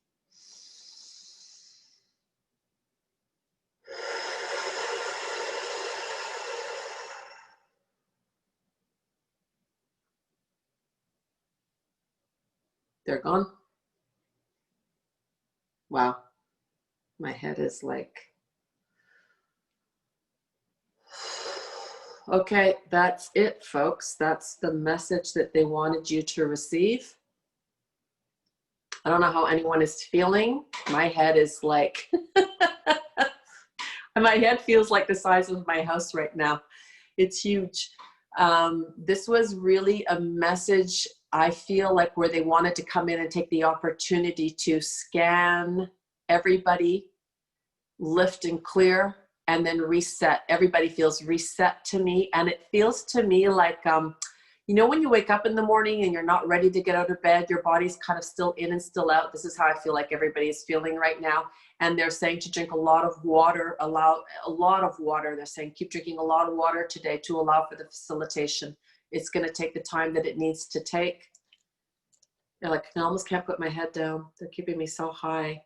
They're gone. Wow. My head is like, okay, that's it, folks. That's the message that they wanted you to receive. I don't know how anyone is feeling. My head is like, my head feels like the size of my house right now. It's huge. This was really a message, I feel like, where they wanted to come in and take the opportunity to scan everybody, lift and clear, and then reset. Everybody feels reset to me. And it feels to me like, you know, when you wake up in the morning and you're not ready to get out of bed, your body's kind of still in and still out. This is how I feel like everybody is feeling right now. And they're saying to drink a lot of water, a lot of water. They're saying keep drinking a lot of water today to allow for the facilitation. It's going to take the time that it needs to take. They're like, I almost can't put my head down. They're keeping me so high.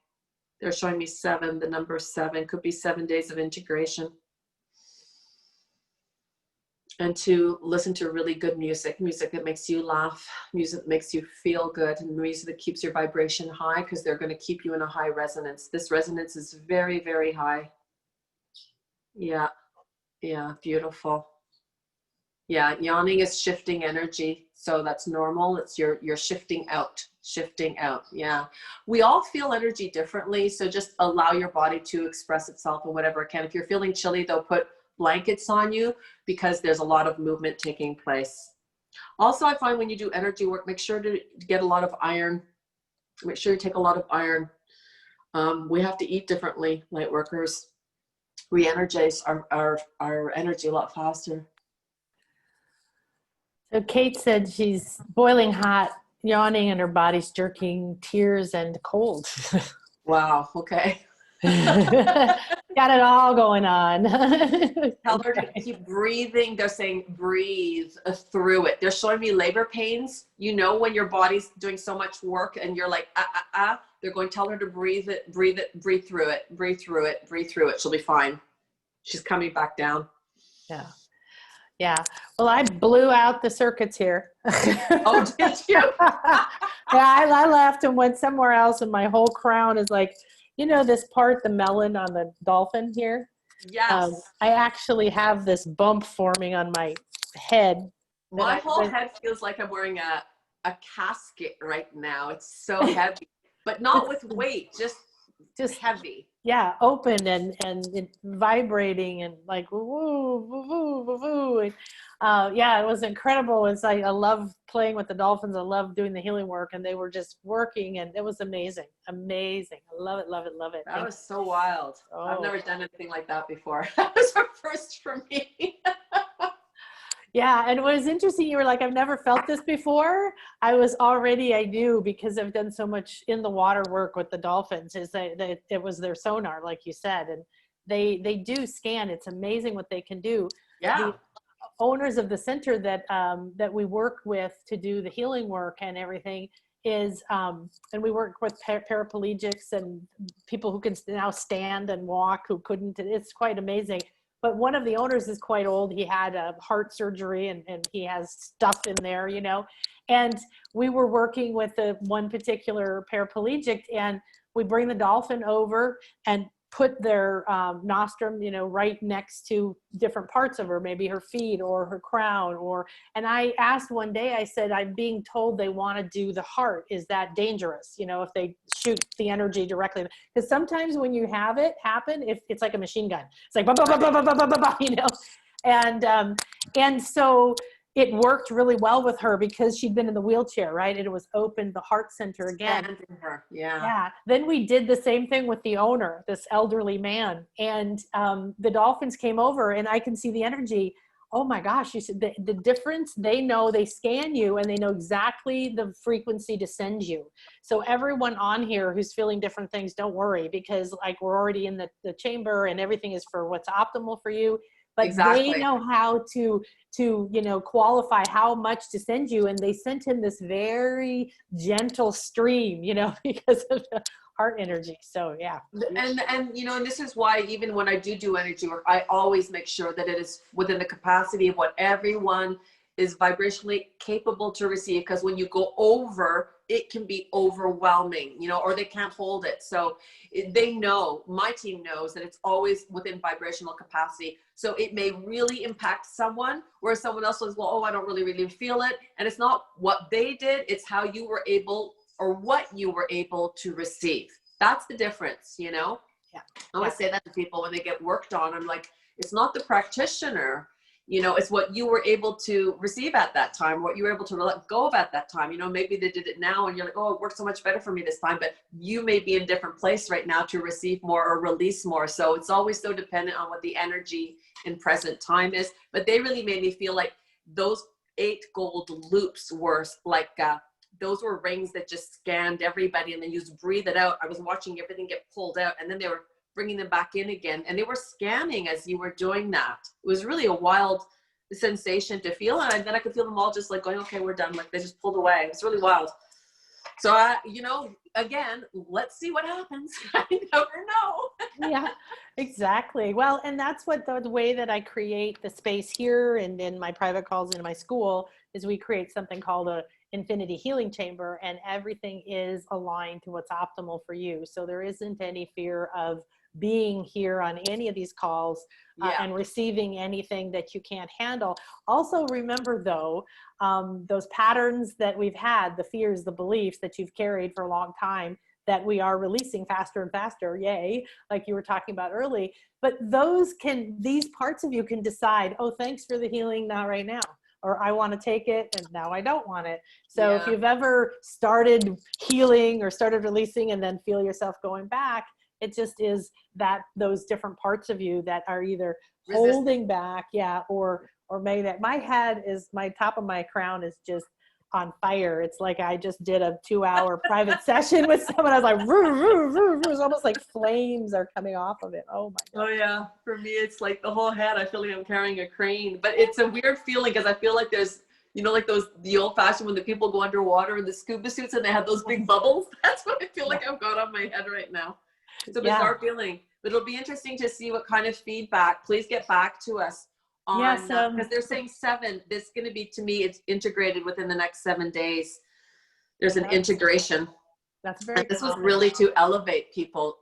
They're showing me 7, the number 7, could be 7 days of integration. And to listen to really good music, music that makes you laugh, music that makes you feel good, and music that keeps your vibration high, because they're going to keep you in a high resonance. This resonance is very, very high. Yeah, yeah, beautiful. Yeah, yawning is shifting energy, so that's normal. It's you're shifting out, shifting out. Yeah, we all feel energy differently, so just allow your body to express itself in whatever it can. If you're feeling chilly, though, put blankets on you, because there's a lot of movement taking place. Also, I find when you do energy work, make sure to get a lot of iron. Make sure you take a lot of iron. We have to eat differently, light workers. Re-energize our energy a lot faster.
So Kate said she's boiling hot, yawning, and her body's jerking, tears and cold.
Wow, okay.
Got it all going on.
Tell her to keep breathing. They're saying breathe through it. They're showing me labor pains. You know, when your body's doing so much work and you're like, they're going to tell her to breathe it, breathe through it, breathe through it, breathe through it. She'll be fine. She's coming back down.
Yeah. Yeah. Well, I blew out the circuits here.
Oh, did you?
Yeah, I left and went somewhere else, and my whole crown is like, you know, this part, the melon on the dolphin here.
Yes.
I actually have this bump forming on my head.
My whole head feels like I'm wearing a casket right now. It's so heavy, but not with weight, just
just
heavy.
Yeah, open and it vibrating and like woo woo woo woo woo. Yeah, it was incredible. It's like I love playing with the dolphins. I love doing the healing work, and they were just working, and it was amazing, amazing. I love it, love it, love it.
That was so wild. I've
Oh.
never done anything like that before. That was a first for me.
Yeah, and it was interesting. You were like, I've never felt this before. I knew because I've done so much in the water work with the dolphins. Is that it was their sonar, like you said, and they do scan. It's amazing what they can do.
Yeah.
The owners of the center that we work with to do the healing work and everything is, and we work with paraplegics and people who can now stand and walk who couldn't. It's quite amazing. But one of the owners is quite old. He had a heart surgery and he has stuff in there, you know. And we were working with one particular paraplegic, and we bring the dolphin over and put their nostrum, you know, right next to different parts of her, maybe her feet or her crown. And I asked one day, I said, I'm being told they want to do the heart. Is that dangerous? You know, if they shoot the energy directly, because sometimes when you have it happen, if it's like a machine gun, it's like, bah, bah, bah, bah, bah, bah, bah, bah, bah, you know? And so it worked really well with her because she'd been in the wheelchair, right? And it was opened the heart center again.
Her. Yeah.
Yeah. Then we did the same thing with the owner, this elderly man, and the dolphins came over, and I can see the energy. Oh my gosh, you said the difference. They know, they scan you and they know exactly the frequency to send you. So everyone on here who's feeling different things, don't worry, because like we're already in the chamber and everything is for what's optimal for you. But
exactly.
They know how to you know, qualify how much to send you, and they sent him this very gentle stream, you know, because of the heart energy. So yeah.
And you know, and this is why even when I do energy work, I always make sure that it is within the capacity of what everyone is vibrationally capable to receive, because when you go over, it can be overwhelming, you know, or they can't hold it. So they know, my team knows that it's always within vibrational capacity. So it may really impact someone, where someone else says, well, oh, I don't really feel it. And it's not what they did, it's how you were able, or what you were able to receive. That's the difference, you know?
Yeah.
I always say that to people when they get worked on. I'm like, it's not the practitioner, you know, it's what you were able to receive at that time, what you were able to let go of at that time. You know, maybe they did it now and you're like, oh, it worked so much better for me this time, but you may be in a different place right now to receive more or release more. So it's always so dependent on what the energy in present time is. But they really made me feel like those 8 gold loops were like, those were rings that just scanned everybody, and then you just breathe it out. I was watching everything get pulled out, and then they were bringing them back in again, and they were scanning as you were doing that. It was really a wild sensation to feel, and then I could feel them all just like going, okay, we're done. Like they just pulled away. It's really wild. So you know, again, let's see what happens. I never know.
Yeah, exactly. Well, and that's what the way that I create the space here and in my private calls in my school is we create something called a infinity healing chamber, and everything is aligned to what's optimal for you. So there isn't any fear of being here on any of these calls and receiving anything that you can't handle. Also remember though, those patterns that we've had, the fears, the beliefs that you've carried for a long time, that we are releasing faster and faster, yay, like you were talking about early. But these parts of you can decide, oh, thanks for the healing, not right now. Or I want to take it and now I don't want it. So if you've ever started healing or started releasing and then feel yourself going back, it just is that those different parts of you that are either holding back, or maybe that my head is, my top of my crown is just on fire. It's like I just did a 2-hour private session with someone. I was like, roo, roo, roo, roo. It's almost like flames are coming off of it. Oh my God.
Oh yeah, for me it's like the whole head. I feel like I'm carrying a crane, but it's a weird feeling because I feel like there's, you know, like the old fashioned when the people go underwater in the scuba suits and they have those big bubbles. That's what I feel like I've got on my head right now. It's a bizarre feeling, but it'll be interesting to see what kind of feedback. Please get back to us on, because they're saying 7. This is going to be, to me, it's integrated within the next 7 days. There's an integration.
That's very
This was really to elevate people,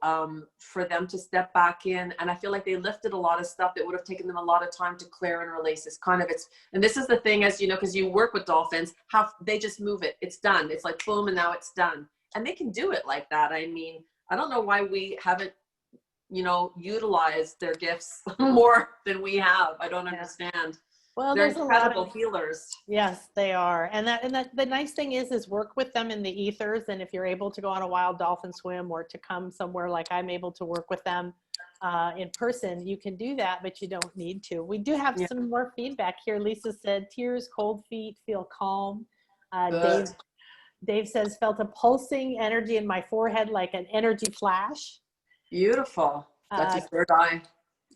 for them to step back in. And I feel like they lifted a lot of stuff that would have taken them a lot of time to clear and release. And this is the thing, as you know, because you work with dolphins, how they just move it. It's done. It's like boom, and now it's done. And they can do it like that. I mean, I don't know why we haven't, you know, utilized their gifts more than we have. I don't understand.
Well,
They're
there's a lot
incredible
of
healers.
yes, they are. And that the nice thing is work with them in the ethers. And if you're able to go on a wild dolphin swim or to come somewhere like I'm able to work with them in person, you can do that, but you don't need to. We do have some more feedback here. Lisa said, tears, cold feet, feel calm. Dave says, felt a pulsing energy in my forehead like an energy flash.
Beautiful. That's his third eye.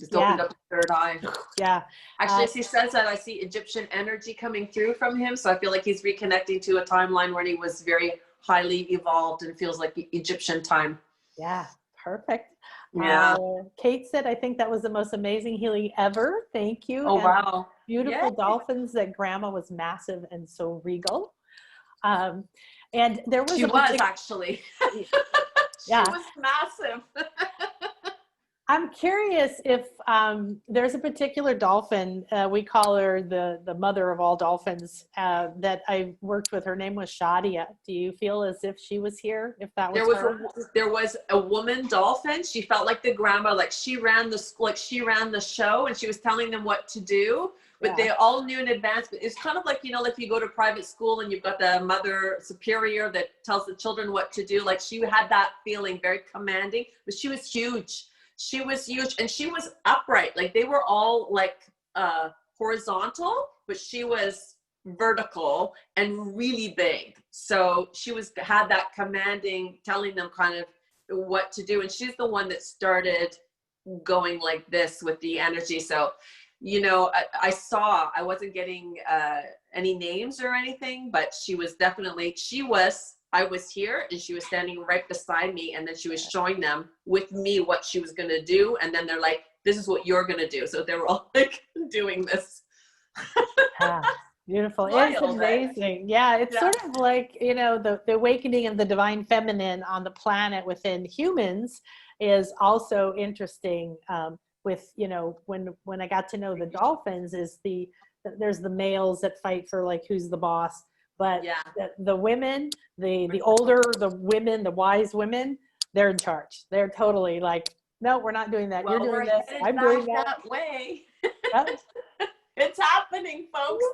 Just opened up his third eye.
Yeah.
Actually, as he says that, I see Egyptian energy coming through from him. So I feel like he's reconnecting to a timeline where he was very highly evolved and feels like Egyptian time.
Yeah, perfect.
Yeah.
Kate said, I think that was the most amazing healing ever. Thank you.
Oh,
and
wow.
Beautiful dolphins that grandma was massive and so regal. And there was
she was actually. She was massive.
I'm curious if there's a particular dolphin, we call her the mother of all dolphins, that I worked with. Her name was Shadia. Do you feel as if she was here? If that was
there was a woman dolphin. She felt like the grandma, like she ran the school, like she ran the show, and she was telling them what to do. But they all knew in advance. But it's kind of like, you know, like you go to private school and you've got the mother superior that tells the children what to do. Like she had that feeling, very commanding. But she was huge. She was huge, and she was upright. Like they were all like horizontal, but she was vertical and really big. So she had that commanding, telling them kind of what to do. And she's the one that started going like this with the energy. So, you know, I wasn't getting any names or anything, but she was definitely, I was here and she was standing right beside me, and then she was showing them with me what she was going to do. And then they're like, this is what you're going to do. So they were all like doing this.
Beautiful.
Wild,
it's amazing. Right? Yeah. It's sort of like, you know, the awakening of the divine feminine on the planet within humans is also interesting. With, you know, when I got to know the dolphins, there's the males that fight for like who's the boss, but the women, the older, the women, the wise women, they're in charge. They're totally like, no, we're not doing that.
Well,
You're doing this. I'm doing
that way. It's happening, folks.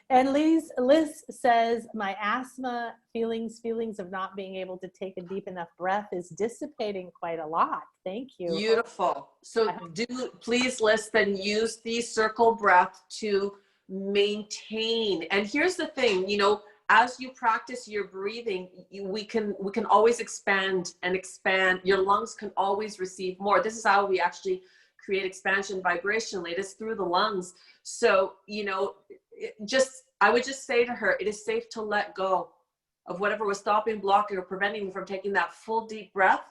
And Liz says, my asthma feelings of not being able to take a deep enough breath is dissipating quite a lot. Thank you.
Beautiful. So please, Liz, then use the circle breath to maintain. And here's the thing, you know, as you practice your breathing, we can always expand and expand. Your lungs can always receive more. This is how we actually create expansion vibrationally. It is through the lungs. So, you know, I would just say to her, it is safe to let go of whatever was stopping, blocking, or preventing you from taking that full deep breath.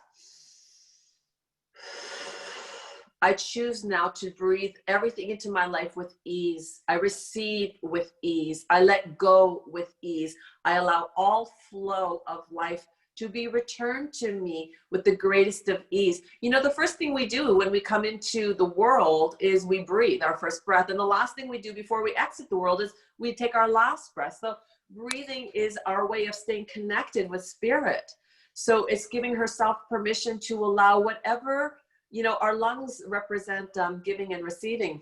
I choose now to breathe everything into my life with ease. I receive with ease. I let go with ease. I allow all flow of life to be returned to me with the greatest of ease. You know, the first thing we do when we come into the world is we breathe our first breath. And the last thing we do before we exit the world is we take our last breath. So breathing is our way of staying connected with spirit. So it's giving herself permission to allow whatever, you know, our lungs represent giving and receiving.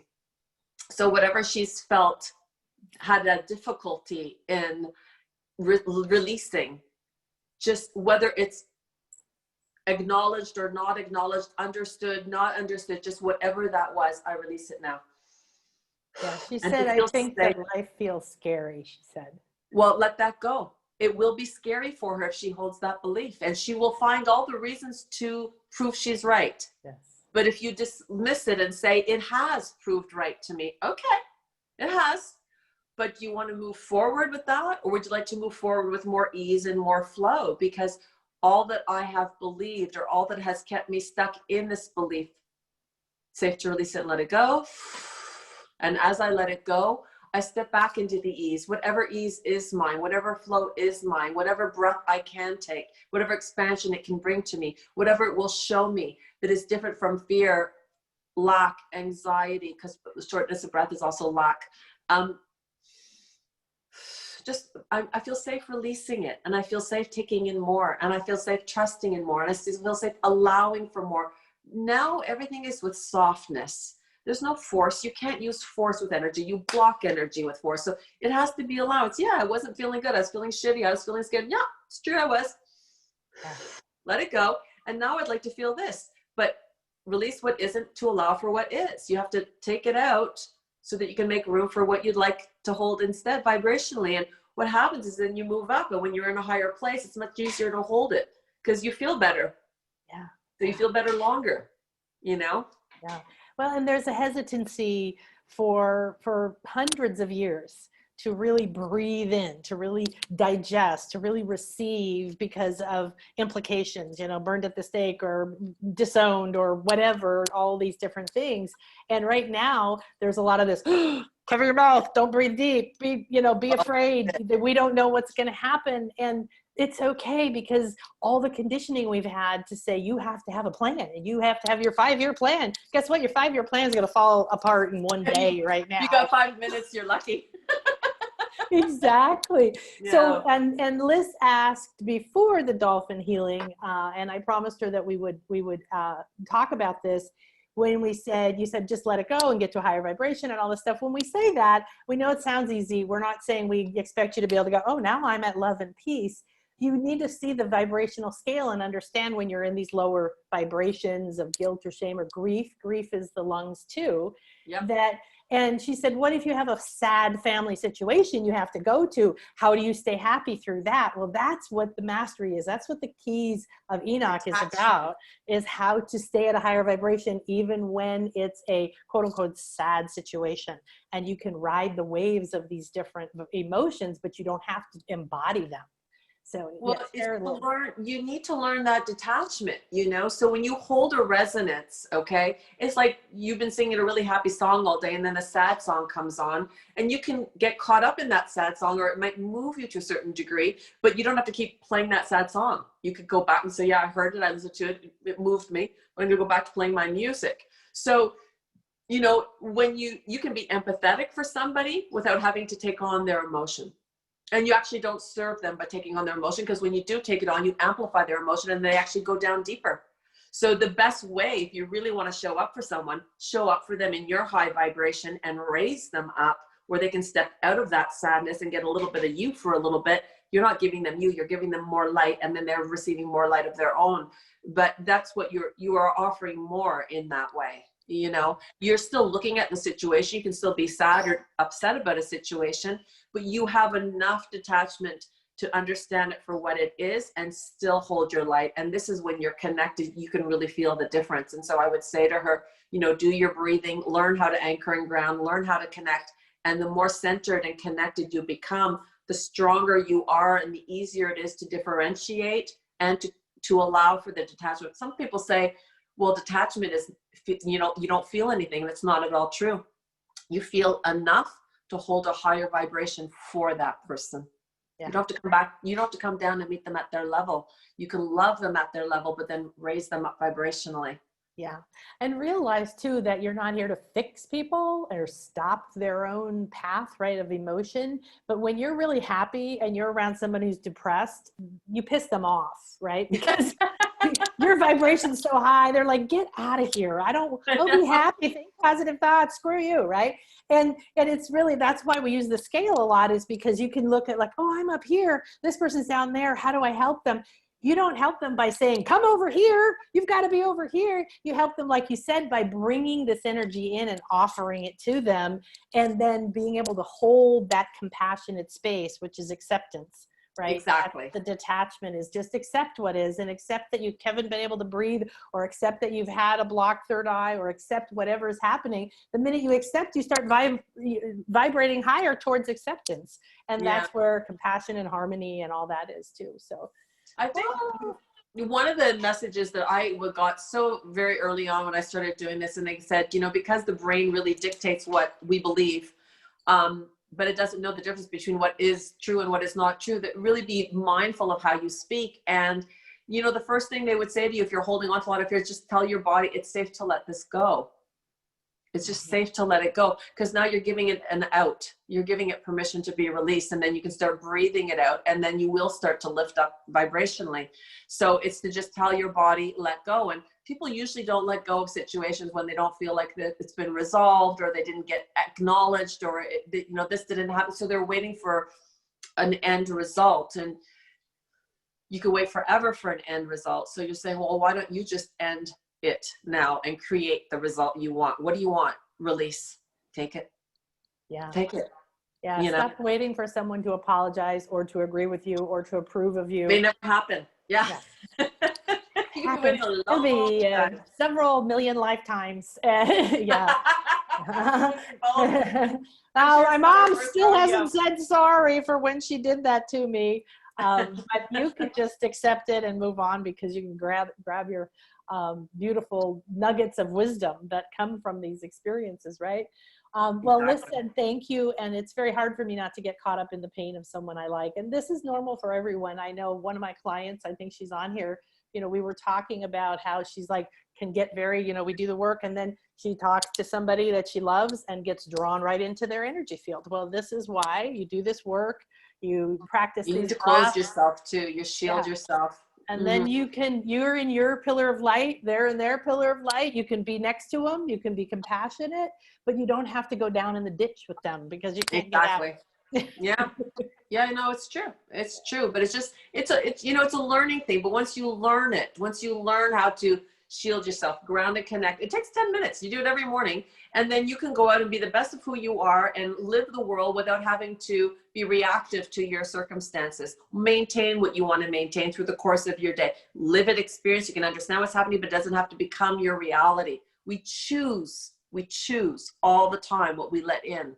So whatever she's felt had a difficulty in releasing, just whether it's acknowledged or not acknowledged, understood, not understood, just whatever that was, I release it now.
Yeah, she said, I think that life feels scary, she said.
Well, let that go. It will be scary for her if she holds that belief, and she will find all the reasons to prove she's right.
Yes.
But if you dismiss it and say, it has proved right to me, okay, it has. But do you want to move forward with that? Or would you like to move forward with more ease and more flow? Because all that I have believed, or all that has kept me stuck in this belief, safe to release it and let it go. And as I let it go, I step back into the ease. Whatever ease is mine, whatever flow is mine, whatever breath I can take, whatever expansion it can bring to me, whatever it will show me that is different from fear, lack, anxiety, because shortness of breath is also lack. I feel safe releasing it, and I feel safe taking in more, and I feel safe trusting in more, and I feel safe allowing for more. Now everything is with softness. There's no force. You can't use force with energy. You block energy with force. So it has to be allowance. Yeah, I wasn't feeling good. I was feeling shitty. I was feeling scared. Yeah, it's true. I was. Let it go. And now I'd like to feel this. But release what isn't to allow for what is. You have to take it out so that you can make room for what you'd like to hold instead vibrationally. And what happens is then you move up. And when you're in a higher place, it's much easier to hold it because you feel better.
Yeah.
So you feel better longer, you know?
Yeah. Well, and there's a hesitancy for hundreds of years to really breathe in, to really digest, to really receive because of implications, you know, burned at the stake or disowned or whatever, all these different things. And right now there's a lot of this, cover your mouth, don't breathe deep, be afraid that we don't know what's going to happen. And it's okay because all the conditioning we've had to say you have to have a plan and you have to have your 5-year plan. Guess what? Your 5-year plan is going to fall apart in one day right now.
You got 5 minutes, you're lucky.
Exactly.
Yeah.
So, and Liz asked before the dolphin healing, and I promised her that we would talk about this. When we said, you said, just let it go and get to a higher vibration and all this stuff. When we say that, we know it sounds easy. We're not saying we expect you to be able to go, oh, now I'm at love and peace. You need to see the vibrational scale and understand when you're in these lower vibrations of guilt or shame or grief. Grief is the lungs too.
Yep.
And she said, what if you have a sad family situation you have to go to? How do you stay happy through that? Well, that's what the mastery is. That's what the keys of Enoch is about, is how to stay at a higher vibration, even when it's a quote unquote sad situation. And you can ride the waves of these different emotions, but you don't have to embody them. So
well, you need to learn that detachment, you know? So when you hold a resonance, okay, it's like you've been singing a really happy song all day and then a sad song comes on and you can get caught up in that sad song, or it might move you to a certain degree, but you don't have to keep playing that sad song. You could go back and say, yeah, I heard it, I listened to it, it moved me, I'm gonna go back to playing my music. So, you know, when you can be empathetic for somebody without having to take on their emotion. And you actually don't serve them by taking on their emotion, because when you do take it on, you amplify their emotion and they actually go down deeper. So the best way, if you really want to show up for someone, show up for them in your high vibration and raise them up where they can step out of that sadness and get a little bit of you for a little bit. You're not giving them you, you're giving them more light, and then they're receiving more light of their own. But that's what you are offering more in that way. You know, you're still looking at the situation. You can still be sad or upset about a situation, but you have enough detachment to understand it for what it is and still hold your light. And this is when you're connected, you can really feel the difference. And so I would say to her, you know, do your breathing, learn how to anchor and ground, learn how to connect. And the more centered and connected you become, the stronger you are and the easier it is to differentiate and to allow for the detachment. Some people say, well, detachment is, you know, you don't feel anything. That's not at all true. You feel enough to hold a higher vibration for that person. Yeah. You don't have to come back. You don't have to come down and meet them at their level. You can love them at their level, but then raise them up vibrationally.
Yeah. And realize too that you're not here to fix people or stop their own path, right, of emotion. But when you're really happy and you're around someone who's depressed, you piss them off, right? Because your vibration's so high. They're like, get out of here. I'll be happy. Think positive thoughts. Screw you. Right. And it's really, that's why we use the scale a lot, is because you can look at like, oh, I'm up here. This person's down there. How do I help them? You don't help them by saying, come over here. You've got to be over here. You help them, like you said, by bringing this energy in and offering it to them, and then being able to hold that compassionate space, which is acceptance, right?
Exactly.
The detachment is just accept what is, and accept that you haven't been able to breathe, or accept that you've had a blocked third eye, or accept whatever is happening. The minute you accept, you start vibrating higher towards acceptance. And that's where compassion and harmony and all that is too. So
I think one of the messages that I got so very early on when I started doing this, and they said, you know, because the brain really dictates what we believe, but it doesn't know the difference between what is true and what is not true, that really be mindful of how you speak. And, you know, the first thing they would say to you if you're holding on to a lot of fears, just tell your body it's safe to let this go. It's just safe to let it go, because now you're giving it an out. You're giving it permission to be released, and then you can start breathing it out, and then you will start to lift up vibrationally. So it's to just tell your body, let go. And people usually don't let go of situations when they don't feel like that it's been resolved, or they didn't get acknowledged, or this didn't happen. So they're waiting for an end result, and you can wait forever for an end result. So you're saying, well, why don't you just end it now and create the result you want? What do you want? Release. Take it.
Yeah.
Take it.
Yeah. Stop waiting for someone to apologize or to agree with you or to approve of you.
May never happen. Yeah.
It'll be several million lifetimes. Yeah. Now, my mom still hasn't said sorry for when she did that to me. But you can just accept it and move on, because you can grab your beautiful nuggets of wisdom that come from these experiences, right? Well, listen, thank you. And it's very hard for me not to get caught up in the pain of someone I like. And this is normal for everyone. I know one of my clients, I think she's on here, we were talking about how she's like, can get very, we do the work, and then she talks to somebody that she loves and gets drawn right into their energy field. Well, this is why you do this work. You practice.
You need to close yourself too. You shield yourself.
And then you're in your pillar of light, they're in their pillar of light. You can be next to them. You can be compassionate, but you don't have to go down in the ditch with them, because you can't get out.
Yeah, no, it's true. It's true. But it's a learning thing. But once you learn it, once you learn how to shield yourself, ground and connect, it takes 10 minutes. You do it every morning. And then you can go out and be the best of who you are and live the world without having to be reactive to your circumstances. Maintain what you want to maintain through the course of your day. Live it, experience. You can understand what's happening, but it doesn't have to become your reality. We choose all the time what we let in.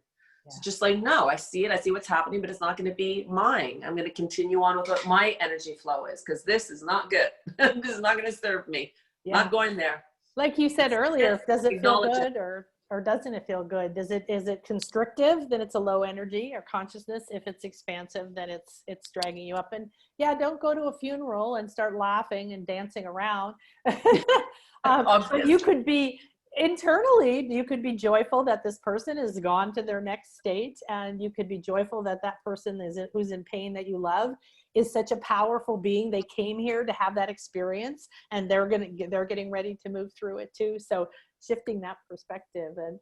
So just like, no, I see it. I see what's happening, but it's not going to be mine. I'm going to continue on with what my energy flow is, because this is not good. This is not going to serve me. Not going there.
Like you said earlier, does it feel good or doesn't it feel good? Is it constrictive? Then it's a low energy or consciousness. If it's expansive, then it's dragging you up. And don't go to a funeral and start laughing and dancing around. But you could be internally, you could be joyful that this person is gone to their next state, and you could be joyful that that person who's in pain that you love is such a powerful being. They came here to have that experience, and they're getting ready to move through it too. So shifting that perspective. And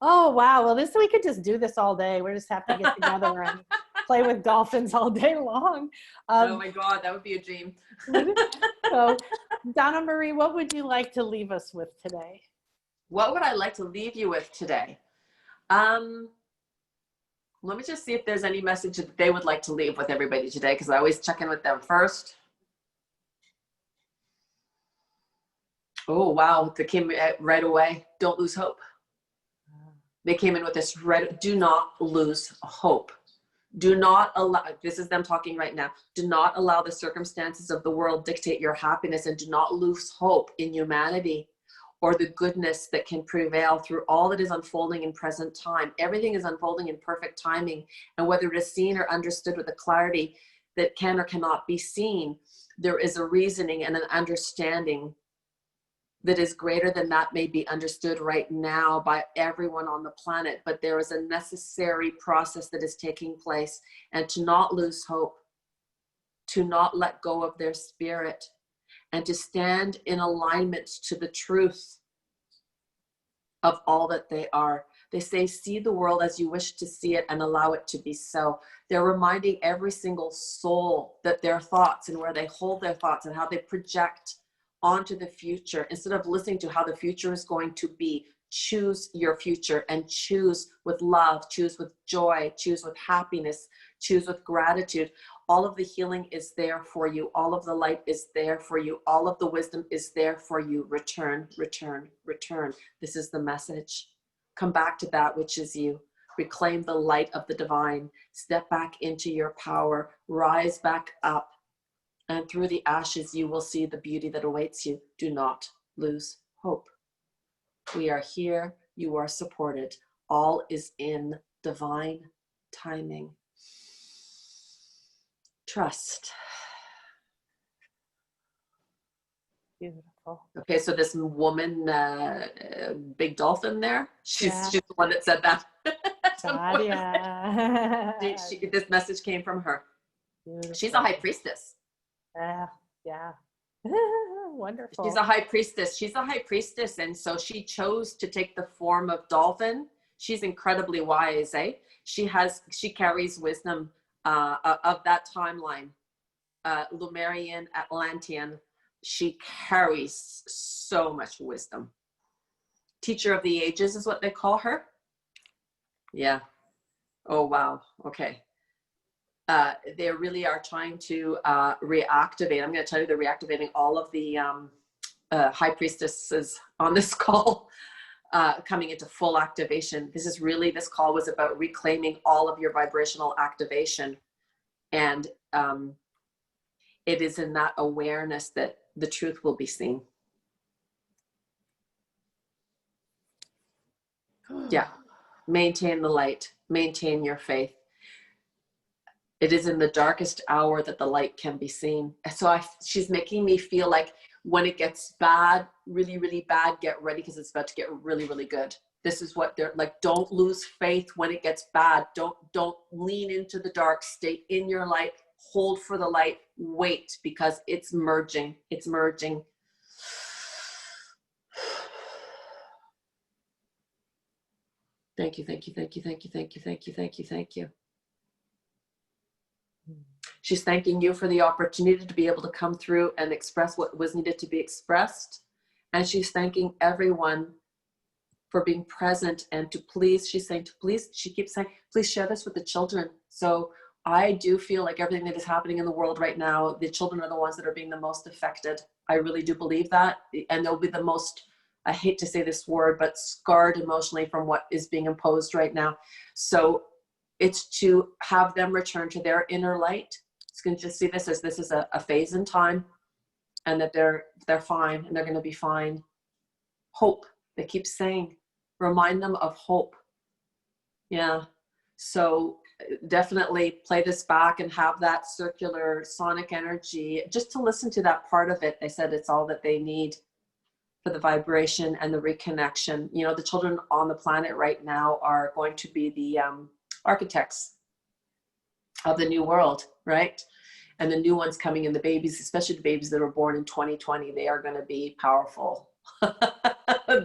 oh wow, well, we could just do this all day. We just have to get together and play with dolphins all day long.
Oh my God, that would be a dream.
So Donna-Marie, what would you like to leave us with today?
What would I like to leave you with today? Let me just see if there's any message that they would like to leave with everybody today, because I always check in with them first. Oh, wow. They came right away. Don't lose hope. They came in with this do not lose hope. Do not allow, this is them talking right now. Do not allow the circumstances of the world dictate your happiness, and do not lose hope in humanity or the goodness that can prevail through all that is unfolding in present time. Everything is unfolding in perfect timing. And whether it is seen or understood with a clarity that can or cannot be seen, there is a reasoning and an understanding that is greater than that may be understood right now by everyone on the planet. But there is a necessary process that is taking place, and to not lose hope, to not let go of their spirit, and to stand in alignment to the truth of all that they are. They say, see the world as you wish to see it and allow it to be so. They're reminding every single soul that their thoughts and where they hold their thoughts and how they project onto the future, instead of listening to how the future is going to be, choose your future, and choose with love, choose with joy, choose with happiness, choose with gratitude. All of the healing is there for you. All of the light is there for you. All of the wisdom is there for you. Return, return, return. This is the message. Come back to that which is you. Reclaim the light of the divine. Step back into your power. Rise back up. And through the ashes, you will see the beauty that awaits you. Do not lose hope. We are here. You are supported. All is in divine timing. Trust.
Beautiful.
Okay, so this woman, big dolphin there,
Yeah.
she's the one that said that.
Sadia.
This message came from her.
Beautiful.
She's a high priestess.
Yeah. Yeah. Wonderful.
She's a high priestess. She's a high priestess. And so she chose to take the form of dolphin. She's incredibly wise, eh? She carries wisdom of that timeline. Lumerian, Atlantean. She carries so much wisdom. Teacher of the ages is what they call her. Yeah. Oh, wow. Okay. They really are trying to reactivate. I'm going to tell you, they're reactivating all of the high priestesses on this call, coming into full activation. This call was about reclaiming all of your vibrational activation. And it is in that awareness that the truth will be seen. Yeah. Maintain the light, maintain your faith. It is in the darkest hour that the light can be seen. So she's making me feel like when it gets bad, really, really bad, get ready, because it's about to get really, really good. This is what they're like. Don't lose faith when it gets bad. Don't lean into the dark. Stay in your light. Hold for the light. Wait, because it's merging. It's merging. Thank you, thank you, thank you, thank you, thank you, thank you, thank you, thank you. She's thanking you for the opportunity to be able to come through and express what was needed to be expressed. And she's thanking everyone for being present and to please, she's saying to please, she keeps saying, please share this with the children. So I do feel like everything that is happening in the world right now, the children are the ones that are being the most affected. I really do believe that. And they'll be the most, I hate to say this word, but scarred emotionally from what is being imposed right now. So it's to have them return to their inner light. It's going to just see this is a phase in time, and that they're fine and they're going to be fine. Hope, they keep saying, remind them of hope. Yeah. So definitely play this back and have that circular sonic energy just to listen to that part of it. They said it's all that they need for the vibration and the reconnection. You know, the children on the planet right now are going to be the architects of the new world, right? And the new ones coming in, the babies, especially the babies that were born in 2020, they are going to be powerful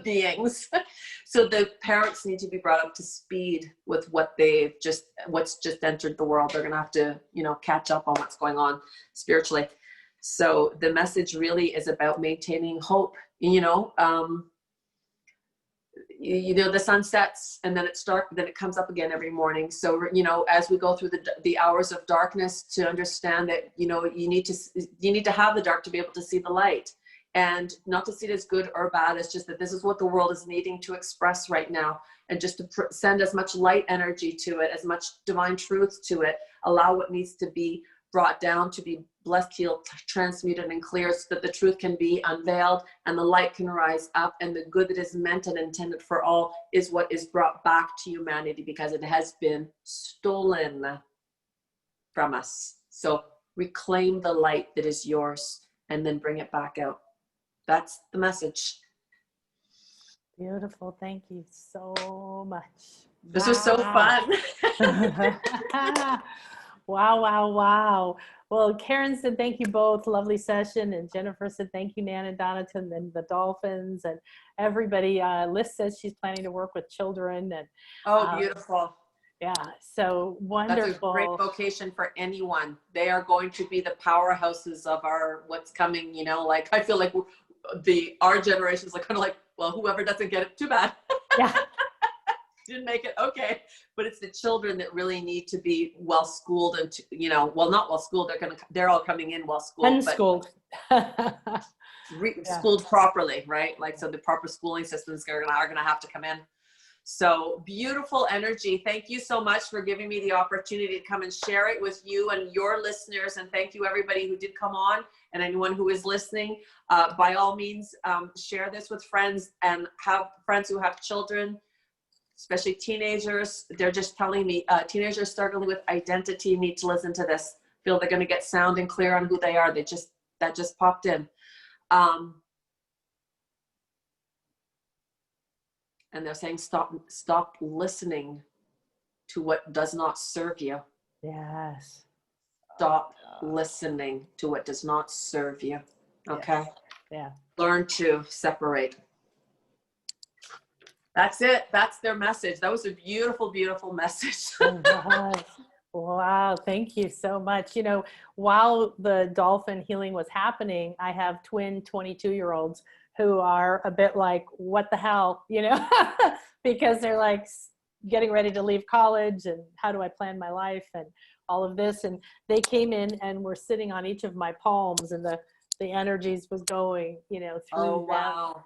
beings. So the parents need to be brought up to speed with what's just entered the world. They're going to have to, you know, catch up on what's going on spiritually. So the message really is about maintaining hope. You know, the sun sets and then it's dark, then it comes up again every morning. So, you know, as we go through the hours of darkness, to understand that, you know, you need to have the dark to be able to see the light, and not to see it as good or bad. It's just that this is what the world is needing to express right now. And just to send as much light energy to it, as much divine truth to it, allow what needs to be brought down to be blessed, healed, transmuted, and clear, so that the truth can be unveiled and the light can rise up, and the good that is meant and intended for all is what is brought back to humanity, because it has been stolen from us. So reclaim the light that is yours and then bring it back out. That's the message.
Beautiful. Thank you so much.
This was so fun.
Wow, wow, wow. Well, Karen said thank you both. Lovely session. And Jennifer said thank you, Nan and Donaton, and the Dolphins, and everybody. Liz says she's planning to work with children. And
oh, beautiful.
Yeah, so wonderful.
That's a great vocation for anyone. They are going to be the powerhouses of what's coming, you know, like I feel like our generation is like kind of like, well, whoever doesn't get it, too bad.
Yeah.
Didn't make it, okay. But it's the children that really need to be well schooled, and you know, well, not well schooled. They're all coming in well schooled,
unschooled,
schooled properly, right? Like, so the proper schooling systems are gonna have to come in. So beautiful energy. Thank you so much for giving me the opportunity to come and share it with you and your listeners. And thank you everybody who did come on, and anyone who is listening. By all means, share this with friends, and have friends who have children, especially teenagers. They're just telling me teenagers struggling with identity need to listen to this. Feel they're going to get sound and clear on who they are. That just popped in. And they're saying, stop listening to what does not serve you.
Yes.
Stop listening to what does not serve you. Okay.
Yeah.
Learn to separate. That's it. That's their message. That was a beautiful, beautiful message.
It was. Wow. Thank you so much. You know, while the dolphin healing was happening, I have twin 22-year-olds who are a bit like, what the hell, you know, because they're like getting ready to leave college and how do I plan my life and all of this. And they came in and were sitting on each of my palms, and the energies was going, you know, through them.
Wow.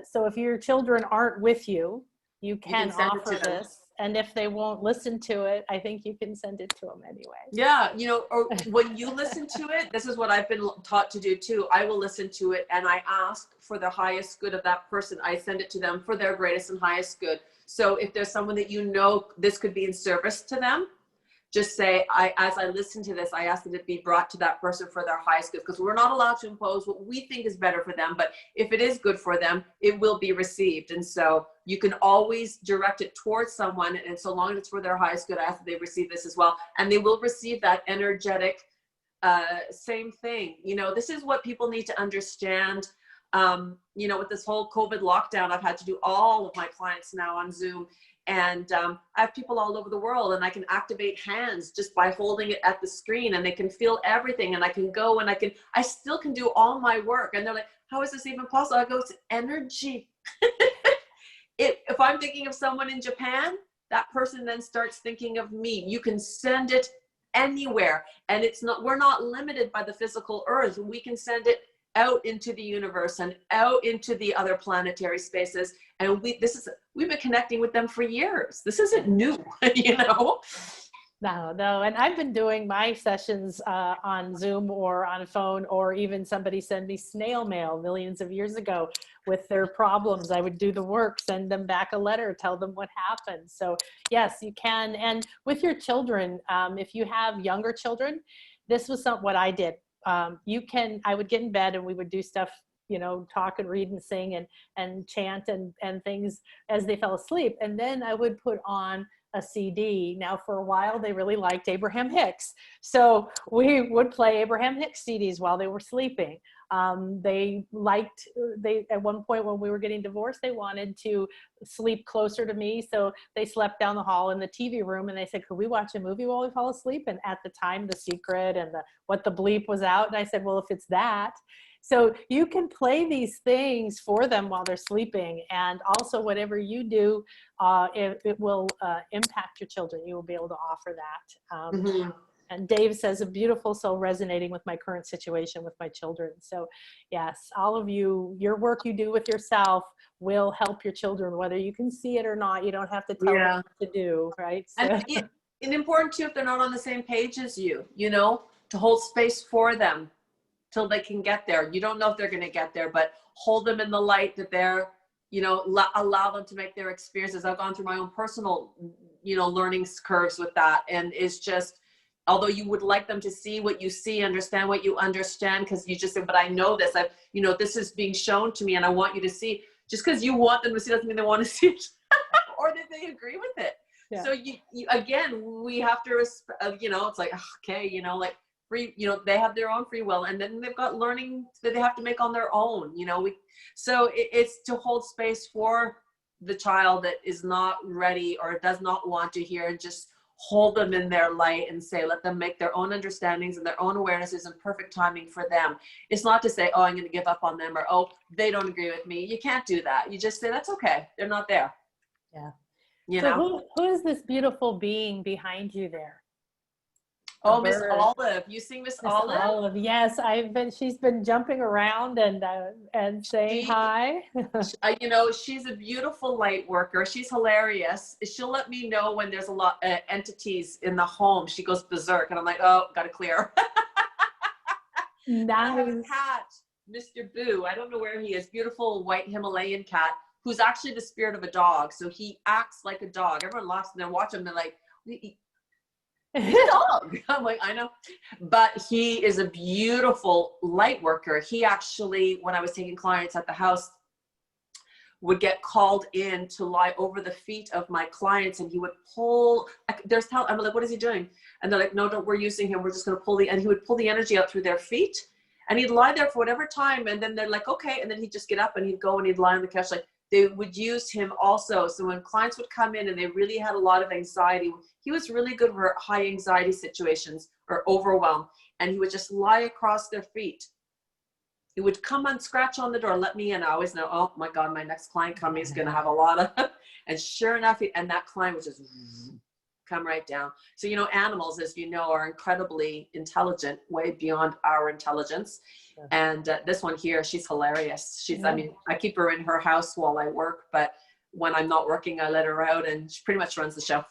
So if your children aren't with you, you
can send it
offer
to them.
this. And if they won't listen to it, I think you can send it to them anyway.
Yeah. You know, or when you listen to it, this is what I've been taught to do too. I will listen to it and I ask for the highest good of that person. I send it to them for their greatest and highest good. So if there's someone that you know this could be in service to them, just say, as I listen to this, I ask that it be brought to that person for their highest good, because we're not allowed to impose what we think is better for them, but if it is good for them, it will be received. And so you can always direct it towards someone, and so long as it's for their highest good, I ask that they receive this as well. And they will receive that energetic, same thing. You know, this is what people need to understand. You know, with this whole COVID lockdown, I've had to do all of my clients now on Zoom. And I have people all over the world, and I can activate hands just by holding it at the screen, and they can feel everything, and I can go and I still can do all my work. And they're like, how is this even possible? I go, it's energy. If I'm thinking of someone in Japan, that person then starts thinking of me. You can send it anywhere, and we're not limited by the physical earth. We can send it out into the universe and out into the other planetary spaces. And we've been connecting with them for years. This isn't new, you know?
No. And I've been doing my sessions on Zoom or on a phone, or even somebody send me snail mail millions of years ago with their problems. I would do the work, send them back a letter, tell them what happened. So yes, you can. And with your children, if you have younger children, this was what I did. I would get in bed and we would do stuff, you know, talk and read and sing and chant and things as they fell asleep. And then I would put on a CD. Now for a while, they really liked Abraham Hicks. So we would play Abraham Hicks CDs while they were sleeping. At one point when we were getting divorced, they wanted to sleep closer to me. So they slept down the hall in the TV room, and they said, could we watch a movie while we fall asleep? And at the time, The Secret and What the Bleep was out. And I said, well, if it's that. So you can play these things for them while they're sleeping. And also whatever you do, it will impact your children. You will be able to offer that. And Dave says, a beautiful soul resonating with my current situation with my children. So yes, all of you, your work you do with yourself will help your children, whether you can see it or not. You don't have to tell them what to do, right? So.
And important too, if they're not on the same page as you, you know, to hold space for them till they can get there. You don't know if they're going to get there, but hold them in the light that they're, you know, allow them to make their experiences. I've gone through my own personal, you know, learning curves with that. And it's just, although you would like them to see what you see, understand what you understand, because you just said, but I know this, you know, this is being shown to me and I want you to see. Just because you want them to see doesn't mean they want to see it or that they agree with it. Yeah. So you again, we have to, you know, it's like, okay, you know, like free, you know, they have their own free will, and then they've got learning that they have to make on their own, you know, so it's to hold space for the child that is not ready or does not want to hear, and just hold them in their light and say, let them make their own understandings and their own awarenesses and perfect timing for them. It's not to say, oh, I'm going to give up on them, or, oh, they don't agree with me. You can't do that. You just say, that's okay. They're not there.
Yeah.
You
so
know?
Who is this beautiful being behind you there?
Oh, Miss Olive. You sing Miss Olive?
Yes, she's been jumping around and saying hi.
You know, she's a beautiful light worker. She's hilarious. She'll let me know when there's a lot of entities in the home. She goes berserk, and I'm like, oh, gotta clear.
Nice.
I have a cat, Mr. Boo. I don't know where he is. Beautiful white Himalayan cat who's actually the spirit of a dog. So he acts like a dog. Everyone laughs and they watch him. They're like, he's a dog. I'm like, I know. But he is a beautiful light worker. He actually, when I was taking clients at the house, would get called in to lie over the feet of my clients, and he would pull, I'm like, what is he doing? And they're like, no, don't, we're using him. We're just going to pull and he would pull the energy out through their feet, and he'd lie there for whatever time. And then they're like, okay. And then he'd just get up and he'd go and he'd lie on the couch. Like, they would use him also. So when clients would come in and they really had a lot of anxiety, he was really good for high anxiety situations or overwhelm. And he would just lie across their feet. He would come and scratch on the door, let me in. I always know, oh my God, my next client coming is going to have a lot of, and sure enough, and that client would just come right down. So, you know, animals, as you know, are incredibly intelligent, way beyond our intelligence. Sure. And this one here, she's hilarious. She's, I mean, I keep her in her house while I work, but when I'm not working, I let her out, and she pretty much runs the show.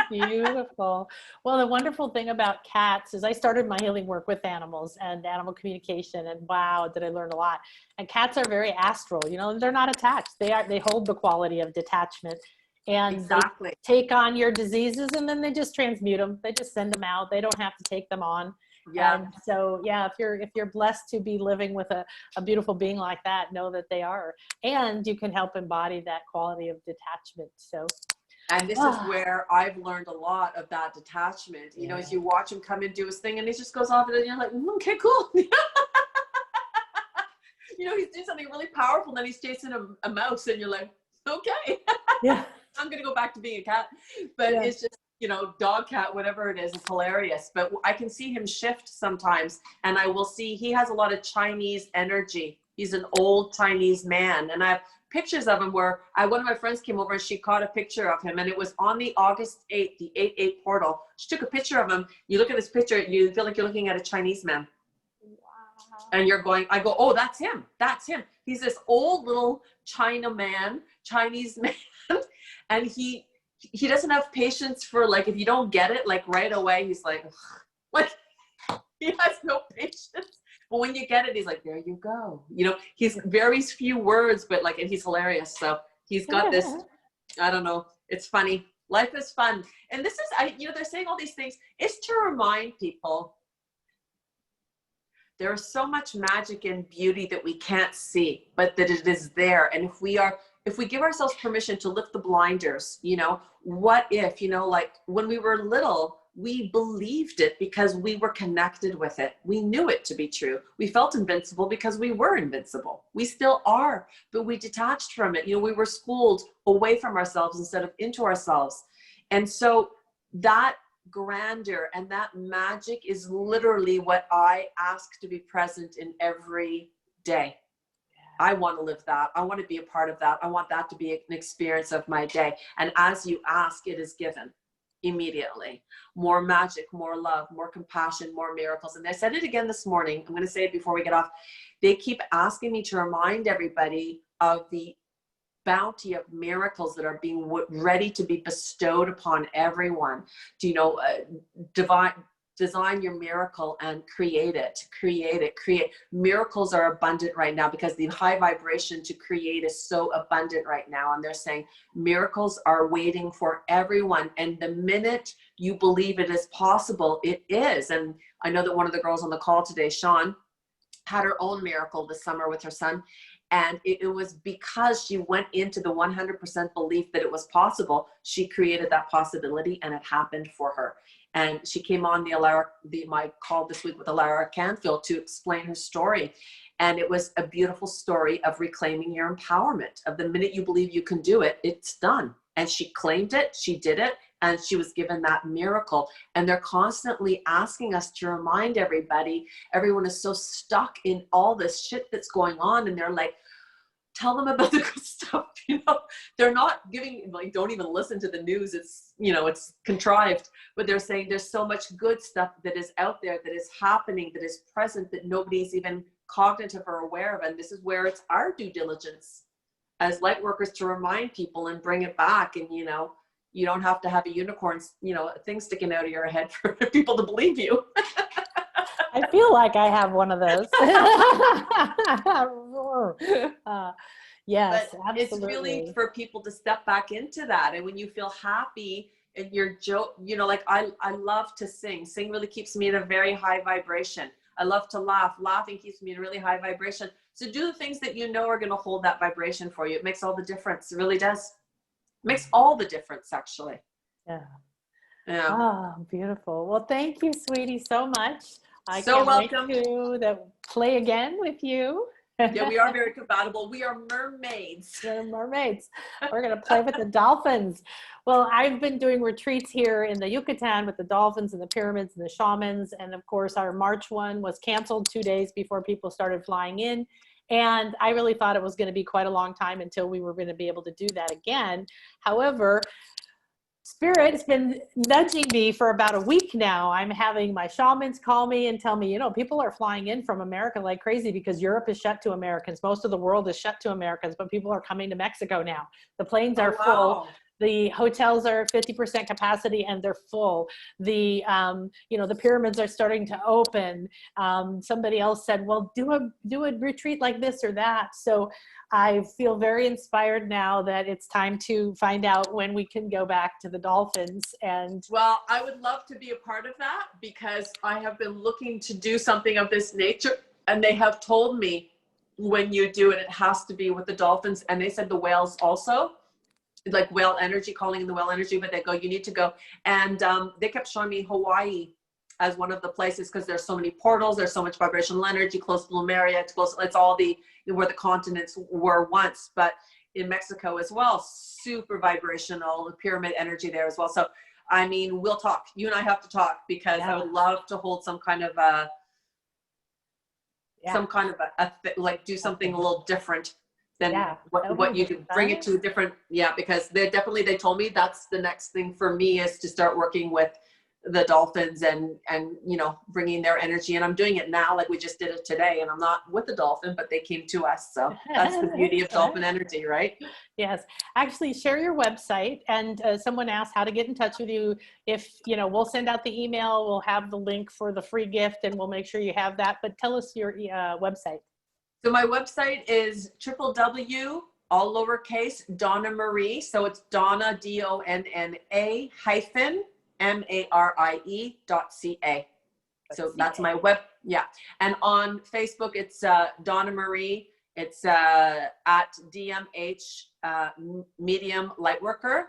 Beautiful. Well, the wonderful thing about cats is I started my healing work with animals and animal communication, and wow, did I learn a lot. And cats are very astral, you know, they're not attached. They hold the quality of detachment, and
exactly.
They take on your diseases and then they just transmute them. They just send them out. They don't have to take them on.
Yeah.
And so, yeah, if you're blessed to be living with a beautiful being like that, know that they are, and you can help embody that quality of detachment. So.
And this is where I've learned a lot of that detachment. You know, as you watch him come and do his thing, and he just goes off, and then you're like, okay, cool. You know, he's doing something really powerful, and then he's chasing a mouse, and you're like, okay.
Yeah.
I'm going to go back to being a cat. But it's just, you know, dog, cat, whatever it is, it's hilarious. But I can see him shift sometimes, and I will see he has a lot of Chinese energy. He's an old Chinese man, and I have pictures of him where one of my friends came over and she caught a picture of him, and it was on the August 8th, the 8/8 portal. She took a picture of him. You look at this picture, you feel like you're looking at a Chinese man. Wow. And you're going, I go, oh, that's him. That's him. He's this old little Chinese man. And he doesn't have patience for, like, if you don't get it, like right away, he's like he has no patience. But when you get it, he's like, there you go. You know, he's very few words, but like, and he's hilarious. So he's got this, I don't know. It's funny. Life is fun. And this is, you know, they're saying all these things. It's to remind people there is so much magic and beauty that we can't see, but that it is there. And if we give ourselves permission to lift the blinders, you know, what if, you know, like when we were little, we believed it because we were connected with it. We knew it to be true. We felt invincible because we were invincible. We still are, but we detached from it. You know, we were schooled away from ourselves instead of into ourselves. And so that grandeur and that magic is literally what I ask to be present in every day. I want to live that. I want to be a part of that. I want that to be an experience of my day. And as you ask, it is given immediately. More magic, more love, more compassion, more miracles. And I said it again this morning. I'm going to say it before we get off. They keep asking me to remind everybody of the bounty of miracles that are being ready to be bestowed upon everyone. Do you know, design your miracle and create it. Miracles are abundant right now because the high vibration to create is so abundant right now. And they're saying miracles are waiting for everyone. And the minute you believe it is possible, it is. And I know that one of the girls on the call today, Sean, had her own miracle this summer with her son. And it was because she went into the 100% belief that it was possible. She created that possibility and it happened for her. And she came on my call this week with Alara Canfield to explain her story. And it was a beautiful story of reclaiming your empowerment. Of the minute you believe you can do it, it's done. And she claimed it, she did it, and she was given that miracle. And they're constantly asking us to remind everybody, everyone is so stuck in all this shit that's going on. And they're like, tell them about the good stuff. You know, they're not giving, like, don't even listen to the news. It's, you know, it's contrived, but they're saying there's so much good stuff that is out there, that is happening, that is present, that nobody's even cognitive or aware of. And this is where it's our due diligence as light workers to remind people and bring it back. And, you know, you don't have to have a unicorn, you know, thing sticking out of your head for people to believe you.
I feel like I have one of those. Yes,
but
absolutely.
It's really for people to step back into that. And when you feel happy and you're, you know, like I love to sing. Sing really keeps me at a very high vibration. I love to laugh. Laughing keeps me in really high vibration. So do the things that you know are going to hold that vibration for you. It makes all the difference. It really does. It makes all the difference, actually.
Yeah.
Yeah.
Oh, beautiful. Well, thank you, sweetie, so much. I
So
can't
welcome.
wait to play again with you.
Yeah, we are very compatible. We are mermaids.
We're mermaids. We're going to play with the dolphins. Well, I've been doing retreats here in the Yucatan with the dolphins and the pyramids and the shamans. And of course, our March one was canceled 2 days before people started flying in. And I really thought it was going to be quite a long time until we were going to be able to do that again. However, Spirit has been nudging me for about a week now. I'm having my shamans call me and tell me, you know, people are flying in from America like crazy because Europe is shut to Americans. Most of the world is shut to Americans, but people are coming to Mexico now. The planes are full. The hotels are 50% capacity and they're full. The, you know, the pyramids are starting to open. Somebody else said, well, do a retreat like this or that. So I feel very inspired now that it's time to find out when we can go back to the dolphins. And
well, I would love to be a part of that because I have been looking to do something of this nature, and they have told me when you do it, it has to be with the dolphins. And they said the whales also, like whale energy, calling in the whale energy, but they go, you need to go. And they kept showing me Hawaii as one of the places because there's so many portals, there's so much vibrational energy close to Lemuria, it's all where the continents were once, but in Mexico as well, super vibrational, the pyramid energy there as well. So, I mean, we'll talk. You and I have to talk because I would love to hold some kind of like do something a little different than what you can bring it to a different, because they told me that's the next thing for me is to start working with the dolphins and you know, bringing their energy. And I'm doing it now, like we just did it today, and I'm not with the dolphin, but they came to us. So that's the beauty of dolphin energy, right?
Yes, actually share your website. And someone asked how to get in touch with you. If, you know, we'll send out the email, we'll have the link for the free gift and we'll make sure you have that, but tell us your website.
So my website is www, all lowercase, Donna-Marie. So it's Donna, D-O-N-N-A hyphen MARIE.ca. So that's my web. Yeah. And on Facebook, it's Donna-Marie. It's at DMH Medium Lightworker.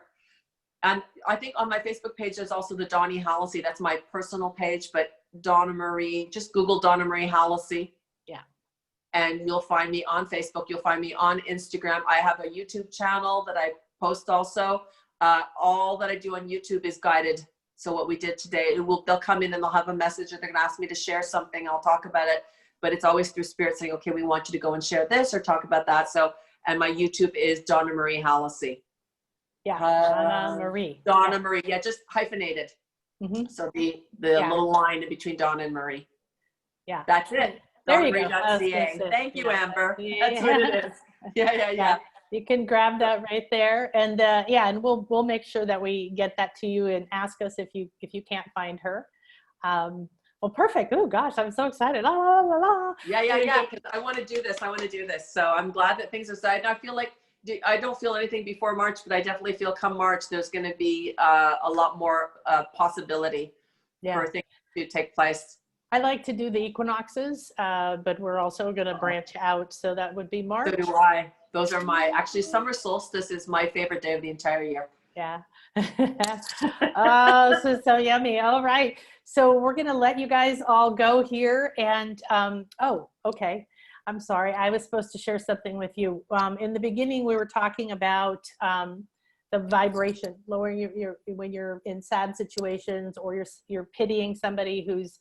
And I think on my Facebook page, there's also the Donnie Hallisey. That's my personal page, but Donna-Marie, just Google Donna-Marie Hallisey.
Yeah.
And you'll find me on Facebook. You'll find me on Instagram. I have a YouTube channel that I post also. All that I do on YouTube is guided. So what we did today, they'll come in and they'll have a message or they're going to ask me to share something. I'll talk about it, but it's always through spirit saying, okay, we want you to go and share this or talk about that. So, and my YouTube is Donna-Marie Hallisey.
Yeah. Donna-Marie.
Donna-Marie. Yeah. Just hyphenated. Mm-hmm. So the little line in between Donna and Marie.
Yeah.
That's it.
There you go.
Thank you, Amber. That's what it is. Yeah.
You can grab that right there, and and we'll make sure that we get that to you and ask us if you can't find her. Well, perfect. Oh gosh, I'm so excited. La, la, la, la.
Yeah. Because I want to do this. So I'm glad that things are starting. I feel like I don't feel anything before March, but I definitely feel come March there's going to be a lot more possibility for things to take place.
I like to do the equinoxes, but we're also going to branch out. So that would be March.
So do I. Those are actually summer solstice is my favorite day of the entire year.
Yeah. Oh, so yummy. All right. So we're going to let you guys all go here. And, okay. I'm sorry. I was supposed to share something with you. In the beginning, we were talking about the vibration, lowering your when you're in sad situations or you're pitying somebody who's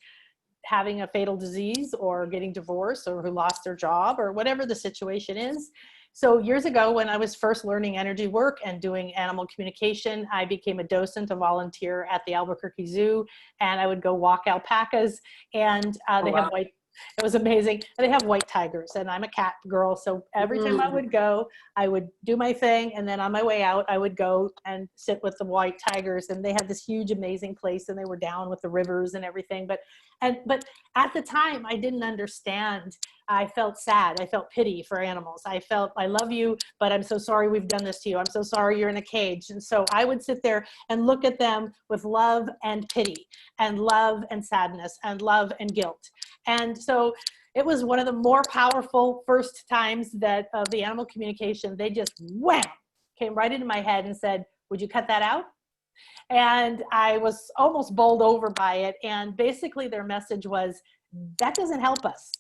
having a fatal disease or getting divorced or who lost their job or whatever the situation is. So years ago, when I was first learning energy work and doing animal communication, I became a docent, a volunteer at the Albuquerque Zoo, and I would go walk alpacas, and they have white. It was amazing. They have white tigers, and I'm a cat girl, so every time I would go, I would do my thing, and then on my way out, I would go and sit with the white tigers, and they had this huge, amazing place, and they were down with the rivers and everything. But at the time, I didn't understand I felt sad. I felt pity for animals. I felt, I love you, but I'm so sorry we've done this to you. I'm so sorry you're in a cage. And so I would sit there and look at them with love and pity and love and sadness and love and guilt. And so it was one of the more powerful first times that the animal communication, they just wham, came right into my head and said, would you cut that out? And I was almost bowled over by it. And basically their message was, that doesn't help us.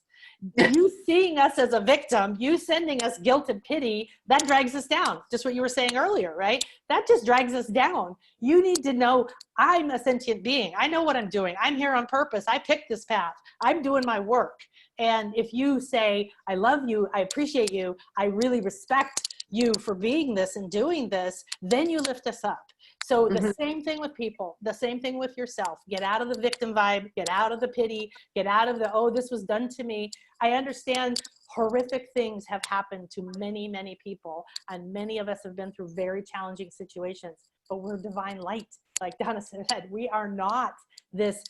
You seeing us as a victim, you sending us guilt and pity, that drags us down. Just what you were saying earlier, right? That just drags us down. You need to know, I'm a sentient being. I know what I'm doing. I'm here on purpose. I picked this path. I'm doing my work. And if you say, I love you, I appreciate you, I really respect you for being this and doing this, then you lift us up. So the same thing with people, the same thing with yourself. Get out of the victim vibe, get out of the pity, get out of the, oh, this was done to me. I understand horrific things have happened to many, many people, and many of us have been through very challenging situations, but we're divine light. Like Donna said, we are not this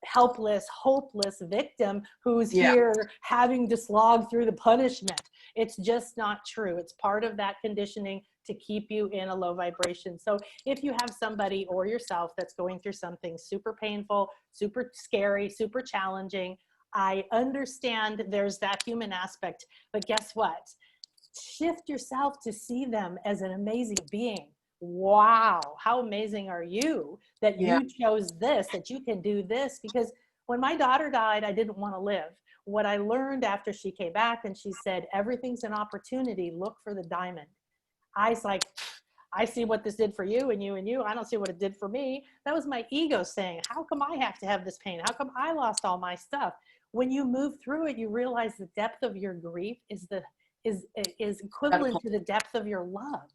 helpless, hopeless victim who's here having to slog through the punishment. It's just not true. It's part of that conditioning to keep you in a low vibration. So if you have somebody or yourself that's going through something super painful, super scary, super challenging, I understand there's that human aspect, but guess what? Shift yourself to see them as an amazing being. Wow, how amazing are you that you chose this, that you can do this? Because when my daughter died, I didn't want to live. What I learned after she came back and she said, everything's an opportunity, look for the diamond. I was like, I see what this did for you and you and you. I don't see what it did for me. That was my ego saying, how come I have to have this pain? How come I lost all my stuff? When you move through it, you realize the depth of your grief is equivalent to the depth of your love.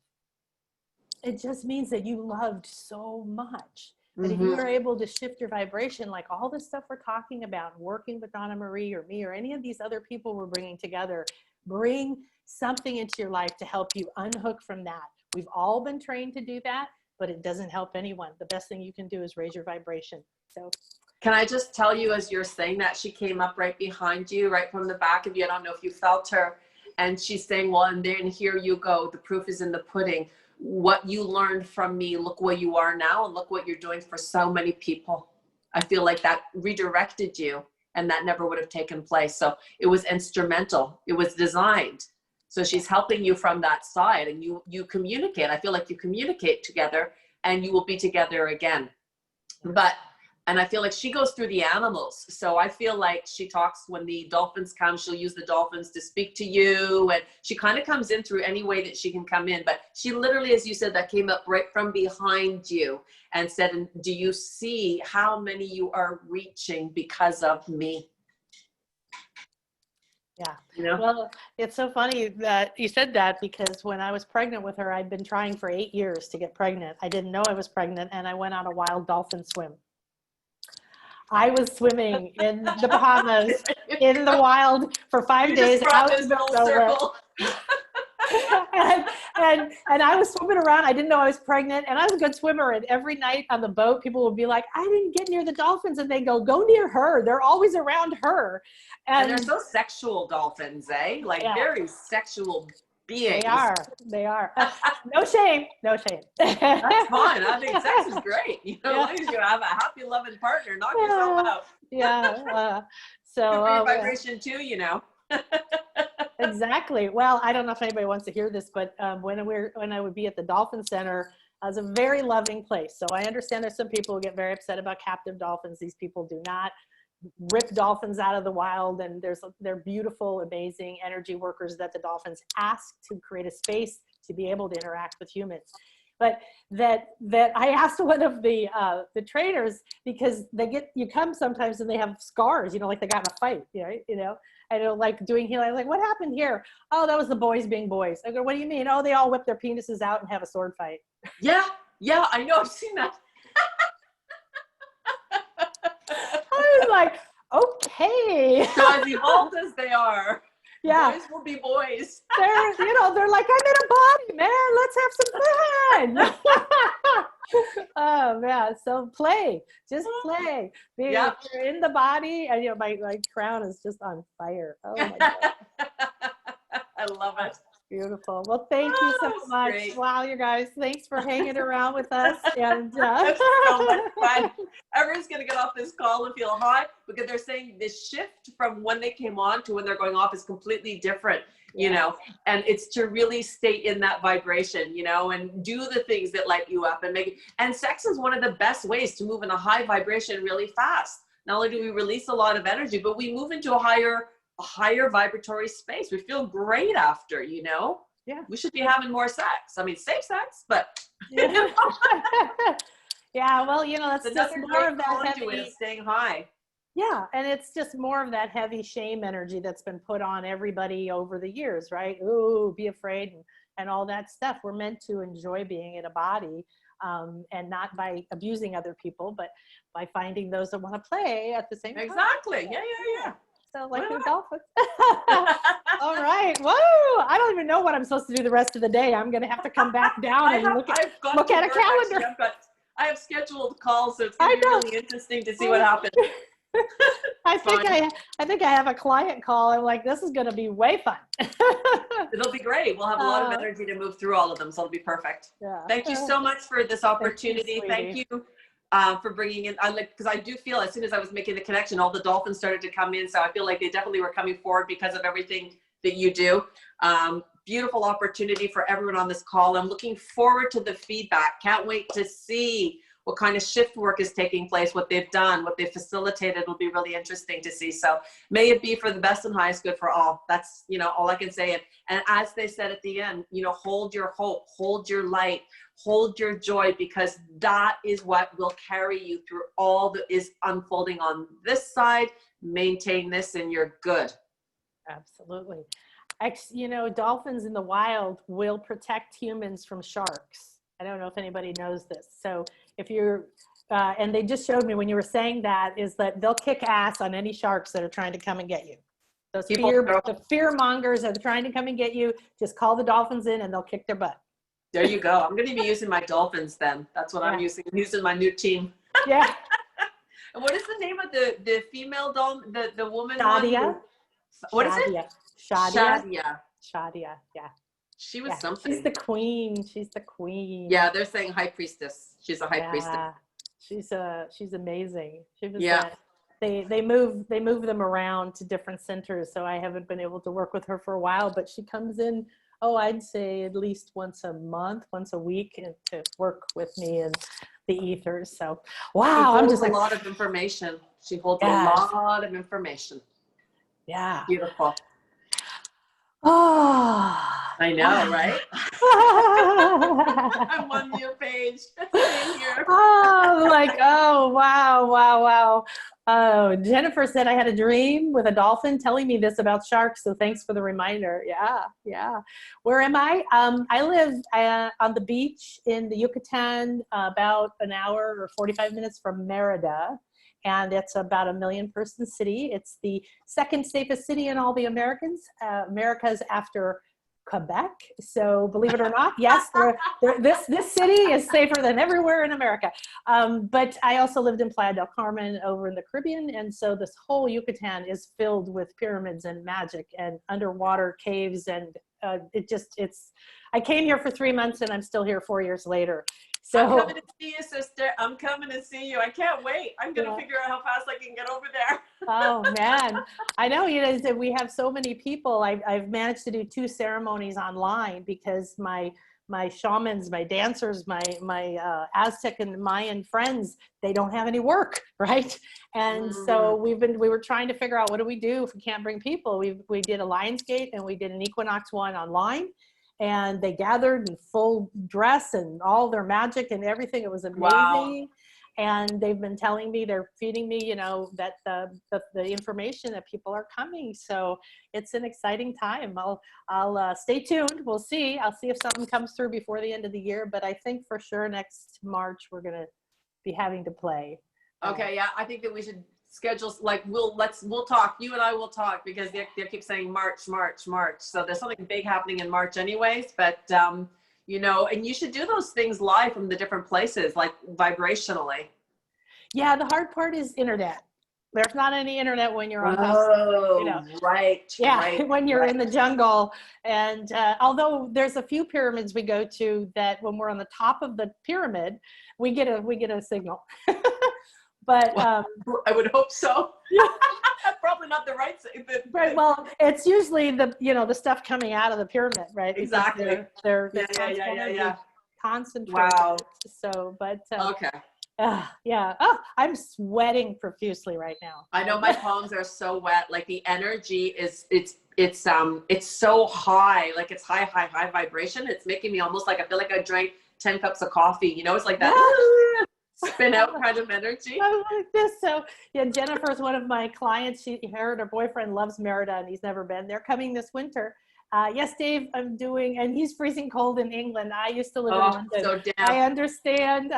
It just means that you loved so much. But if you are able to shift your vibration, like all this stuff we're talking about, working with Donna-Marie or me or any of these other people we're bringing together, bring something into your life to help you unhook from that. We've all been trained to do that, but it doesn't help anyone. The best thing you can do is raise your vibration. So
can I just tell you, as you're saying that, she came up right behind you, right from the back of you. I don't know if you felt her. And she's saying, well, and then here you go. The proof is in the pudding. What you learned from me, look where you are now, and look what you're doing for so many people. I feel like that redirected you, and that never would have taken place. So it was instrumental. It was designed. So she's helping you from that side, and you communicate. I feel like you communicate together, and you will be together again. And I feel like she goes through the animals. So I feel like she talks when the dolphins come, she'll use the dolphins to speak to you. And she kind of comes in through any way that she can come in. But she literally, as you said, that came up right from behind you and said, do you see how many you are reaching because of me?
Yeah.
You know?
Well, it's so funny that you said that, because when I was pregnant with her, I'd been trying for 8 years to get pregnant. I didn't know I was pregnant, and I went on a wild dolphin swim. I was swimming in the Bahamas in the wild for 5 days out in the circle. and I was swimming around. I didn't know I was pregnant, and I was a good swimmer. And every night on the boat, people would be like, I didn't get near the dolphins. And they go near her. They're always around her.
And they're so sexual, dolphins, eh? Like very sexual beings.
They are. No shame.
That's fine. I think sex is great. You know, as long as you have a happy, loving partner, knock yourself out.
So
vibration too, you know.
Exactly. Well, I don't know if anybody wants to hear this, but when I would be at the Dolphin Center, it was a very loving place. So I understand there's some people who get very upset about captive dolphins. These people do not rip dolphins out of the wild, and they're beautiful, amazing energy workers that the dolphins ask to create a space to be able to interact with humans. But that I asked one of the trainers, because you come sometimes and they have scars, you know, like they got in a fight, you know, and like doing healing, like, what happened here? Oh, that was the boys being boys. I go, what do you mean? Oh, they all whip their penises out and have a sword fight.
Yeah, I know, I've seen that.
I was like, okay.
So as evolved as they are, boys will be boys.
They're like, I'm in a body, man. Let's have some fun. Oh man, so play, just play.
Yeah.
If you're in the body, and my crown is just on fire. Oh my God.
I love it.
Beautiful. Well, thank you so
That's
much.
great.
Wow, you guys, thanks for hanging around with us. And
That's so much fun. Everyone's going to get off this call and feel high because they're saying this shift from when they came on to when they're going off is completely different, you know, and it's to really stay in that vibration, you know, and do the things that light you up and make it. And sex is one of the best ways to move in a high vibration really fast. Not only do we release a lot of energy, but we move into a higher vibratory space. We feel great after, you know?
Yeah.
We should be having more sex. I mean, safe sex, but
yeah. Yeah, well, that's just
another
more of
great
that
conduit
heavy.
of staying high.
Yeah, and it's just more of that heavy shame energy that's been put on everybody over the years, right? Ooh, be afraid and all that stuff. We're meant to enjoy being in a body, and not by abusing other people, but by finding those that want to play at the same time.
Exactly. Yeah.
So like the dolphins. All right. Whoa. I don't even know what I'm supposed to do the rest of the day. I'm going to have to come back down and look at a calendar.
Actually, I have scheduled calls, so it's going to be really interesting to see what happens.
I think I have a client call. I'm like, this is going to be way fun.
It'll be great. We'll have a lot of energy to move through all of them, so it'll be perfect.
Yeah.
Thank you so much for this opportunity.
Thank you,
for bringing in, because I do feel as soon as I was making the connection, all the dolphins started to come in. So I feel like they definitely were coming forward because of everything that you do. Beautiful opportunity for everyone on this call. I'm looking forward to the feedback. Can't wait to see what kind of shift work is taking place, what they've done, what they've facilitated. Will be really interesting to see. So may it be for the best and highest good for all. That's, all I can say. And as they said at the end, hold your hope, hold your light, hold your joy, because that is what will carry you through all that is unfolding on this side. Maintain this and you're good.
Absolutely. Dolphins in the wild will protect humans from sharks. I don't know if anybody knows this. So if you're, and they just showed me when you were saying that, is that they'll kick ass on any sharks that are trying to come and get you. Those the fear mongers are trying to come and get you. Just call the dolphins in and they'll kick their butt.
There you go. I'm going to be using my dolphins then. That's what I'm using. I'm using my new team.
Yeah.
And what is the name of the female dolphin, the woman?
Shadia.
What is it?
Shadia. Yeah.
She was something.
She's the queen.
Yeah, they're saying high priestess. She's a high priestess.
She's amazing. She was they move them around to different centers, so I haven't been able to work with her for a while, but she comes in, I'd say at least once a month, once a week, to work with me in the ethers. So wow,
I'm just a lot of information. She holds a lot of information.
Yeah.
Beautiful.
Oh,
I know, right? I'm on your page.
Wow. Oh, Jennifer said I had a dream with a dolphin telling me this about sharks. So thanks for the reminder. Yeah. Where am I? I live on the beach in the Yucatan, about an hour or 45 minutes from Merida. And it's about 1 million person city. It's the second safest city in all the Americas after Quebec. So believe it or not, yes, this city is safer than everywhere in America. But I also lived in Playa del Carmen over in the Caribbean. And so this whole Yucatan is filled with pyramids and magic and underwater caves. And I came here for 3 months and I'm still here 4 years later. So
I'm coming to see you, sister. I'm coming to see you. I can't wait. I'm going to figure out how fast I can get over there.
Oh man, I know. We have so many people. I've managed to do 2 ceremonies online because my shamans, my dancers, my Aztec and Mayan friends, they don't have any work, right? And so we were trying to figure out, what do we do if we can't bring people? We did a Lionsgate and we did an Equinox one online. And they gathered in full dress and all their magic and everything. It was amazing. Wow. And they've been telling me, they're feeding me, that the information that people are coming. So it's an exciting time. I'll stay tuned. We'll see. I'll see if something comes through before the end of the year. But I think for sure next March we're gonna be having to play.
Okay, yeah. I think that we should schedule, like, we'll talk. You and I will talk, because they keep saying March. So there's something big happening in March anyways. But you know, and you should do those things live from the different places, like vibrationally.
Yeah, the hard part is internet. There's not any internet when you're on top, you know.
Right.
Yeah,
Right,
when you're
right.
in the jungle. And although there's a few pyramids we go to that when we're on the top of the pyramid, we get a signal. But
I would hope so.
yeah.
Probably not the right.
Right. Well, it's usually the stuff coming out of the pyramid, right?
Exactly.
They're
Yeah.
concentrated.
Wow.
So, but
Okay.
yeah. Oh, I'm sweating profusely right now.
I know my palms are so wet. Like the energy is, it's so high. Like it's high vibration. It's making me almost like I feel like I drank 10 cups of coffee. You know, it's like that spin out kind of energy.
I like this. So yeah, Jennifer's one of my clients. Her and her boyfriend loves Merida, and he's never been. They're coming this winter. Yes, Dave, I'm doing, and he's freezing cold in England. I used to live in London.
So damn.
I understand.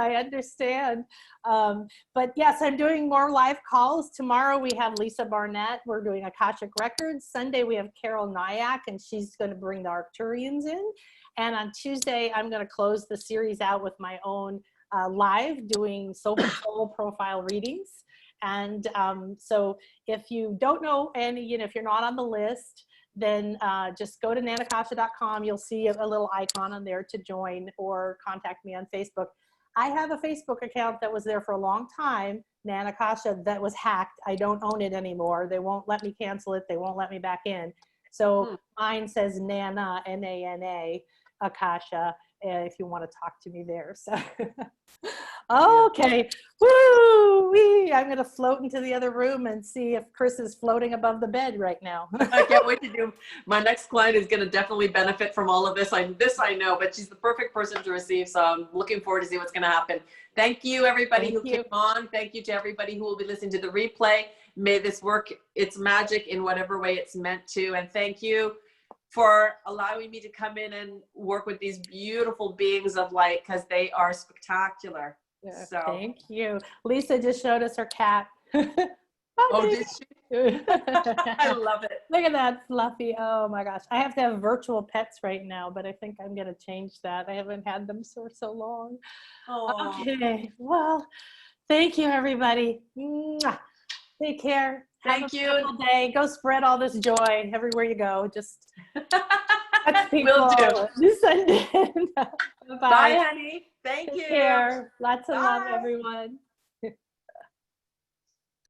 But yes, I'm doing more live calls. Tomorrow we have Lisa Barnett. We're doing Akashic Records. Sunday we have Carol Nyack, and she's going to bring the Arcturians in. And on Tuesday, I'm going to close the series out with my own live doing soul profile readings. And so if you don't know any, if you're not on the list, then just go to nanakasha.com. You'll see a little icon on there to join or contact me on Facebook. I have a Facebook account that was there for a long time, Nanakasha, that was hacked. I don't own it anymore. They won't let me cancel it. They won't let me back in. So mine says Nana, N-A-N-A, Akasha, if you want to talk to me there. So, okay. Woo-wee. I'm going to float into the other room and see if Chris is floating above the bed right now.
I can't wait to do. My next client is going to definitely benefit from all of this. I know, but she's the perfect person to receive. So I'm looking forward to see what's going to happen. Thank you, everybody who came on. Thank you to everybody who will be listening to the replay. May this work its magic in whatever way it's meant to. And thank you for allowing me to come in and work with these beautiful beings of light, because they are spectacular.
Yeah,
so
thank you. Lisa just showed us her cat.
did she? I love it.
Look at that fluffy. Oh my gosh. I have to have virtual pets right now, but I think I'm going to change that. I haven't had them for so long.
Aww.
Okay. Well, thank you, everybody. Mwah. Take care.
Thank you.
Have a beautiful day. Go spread all this joy everywhere you go. Just touch people.
Will do.
Send in. Bye.
Bye, honey. Thank you.
Take care. Lots of love,
Bye.
everyone.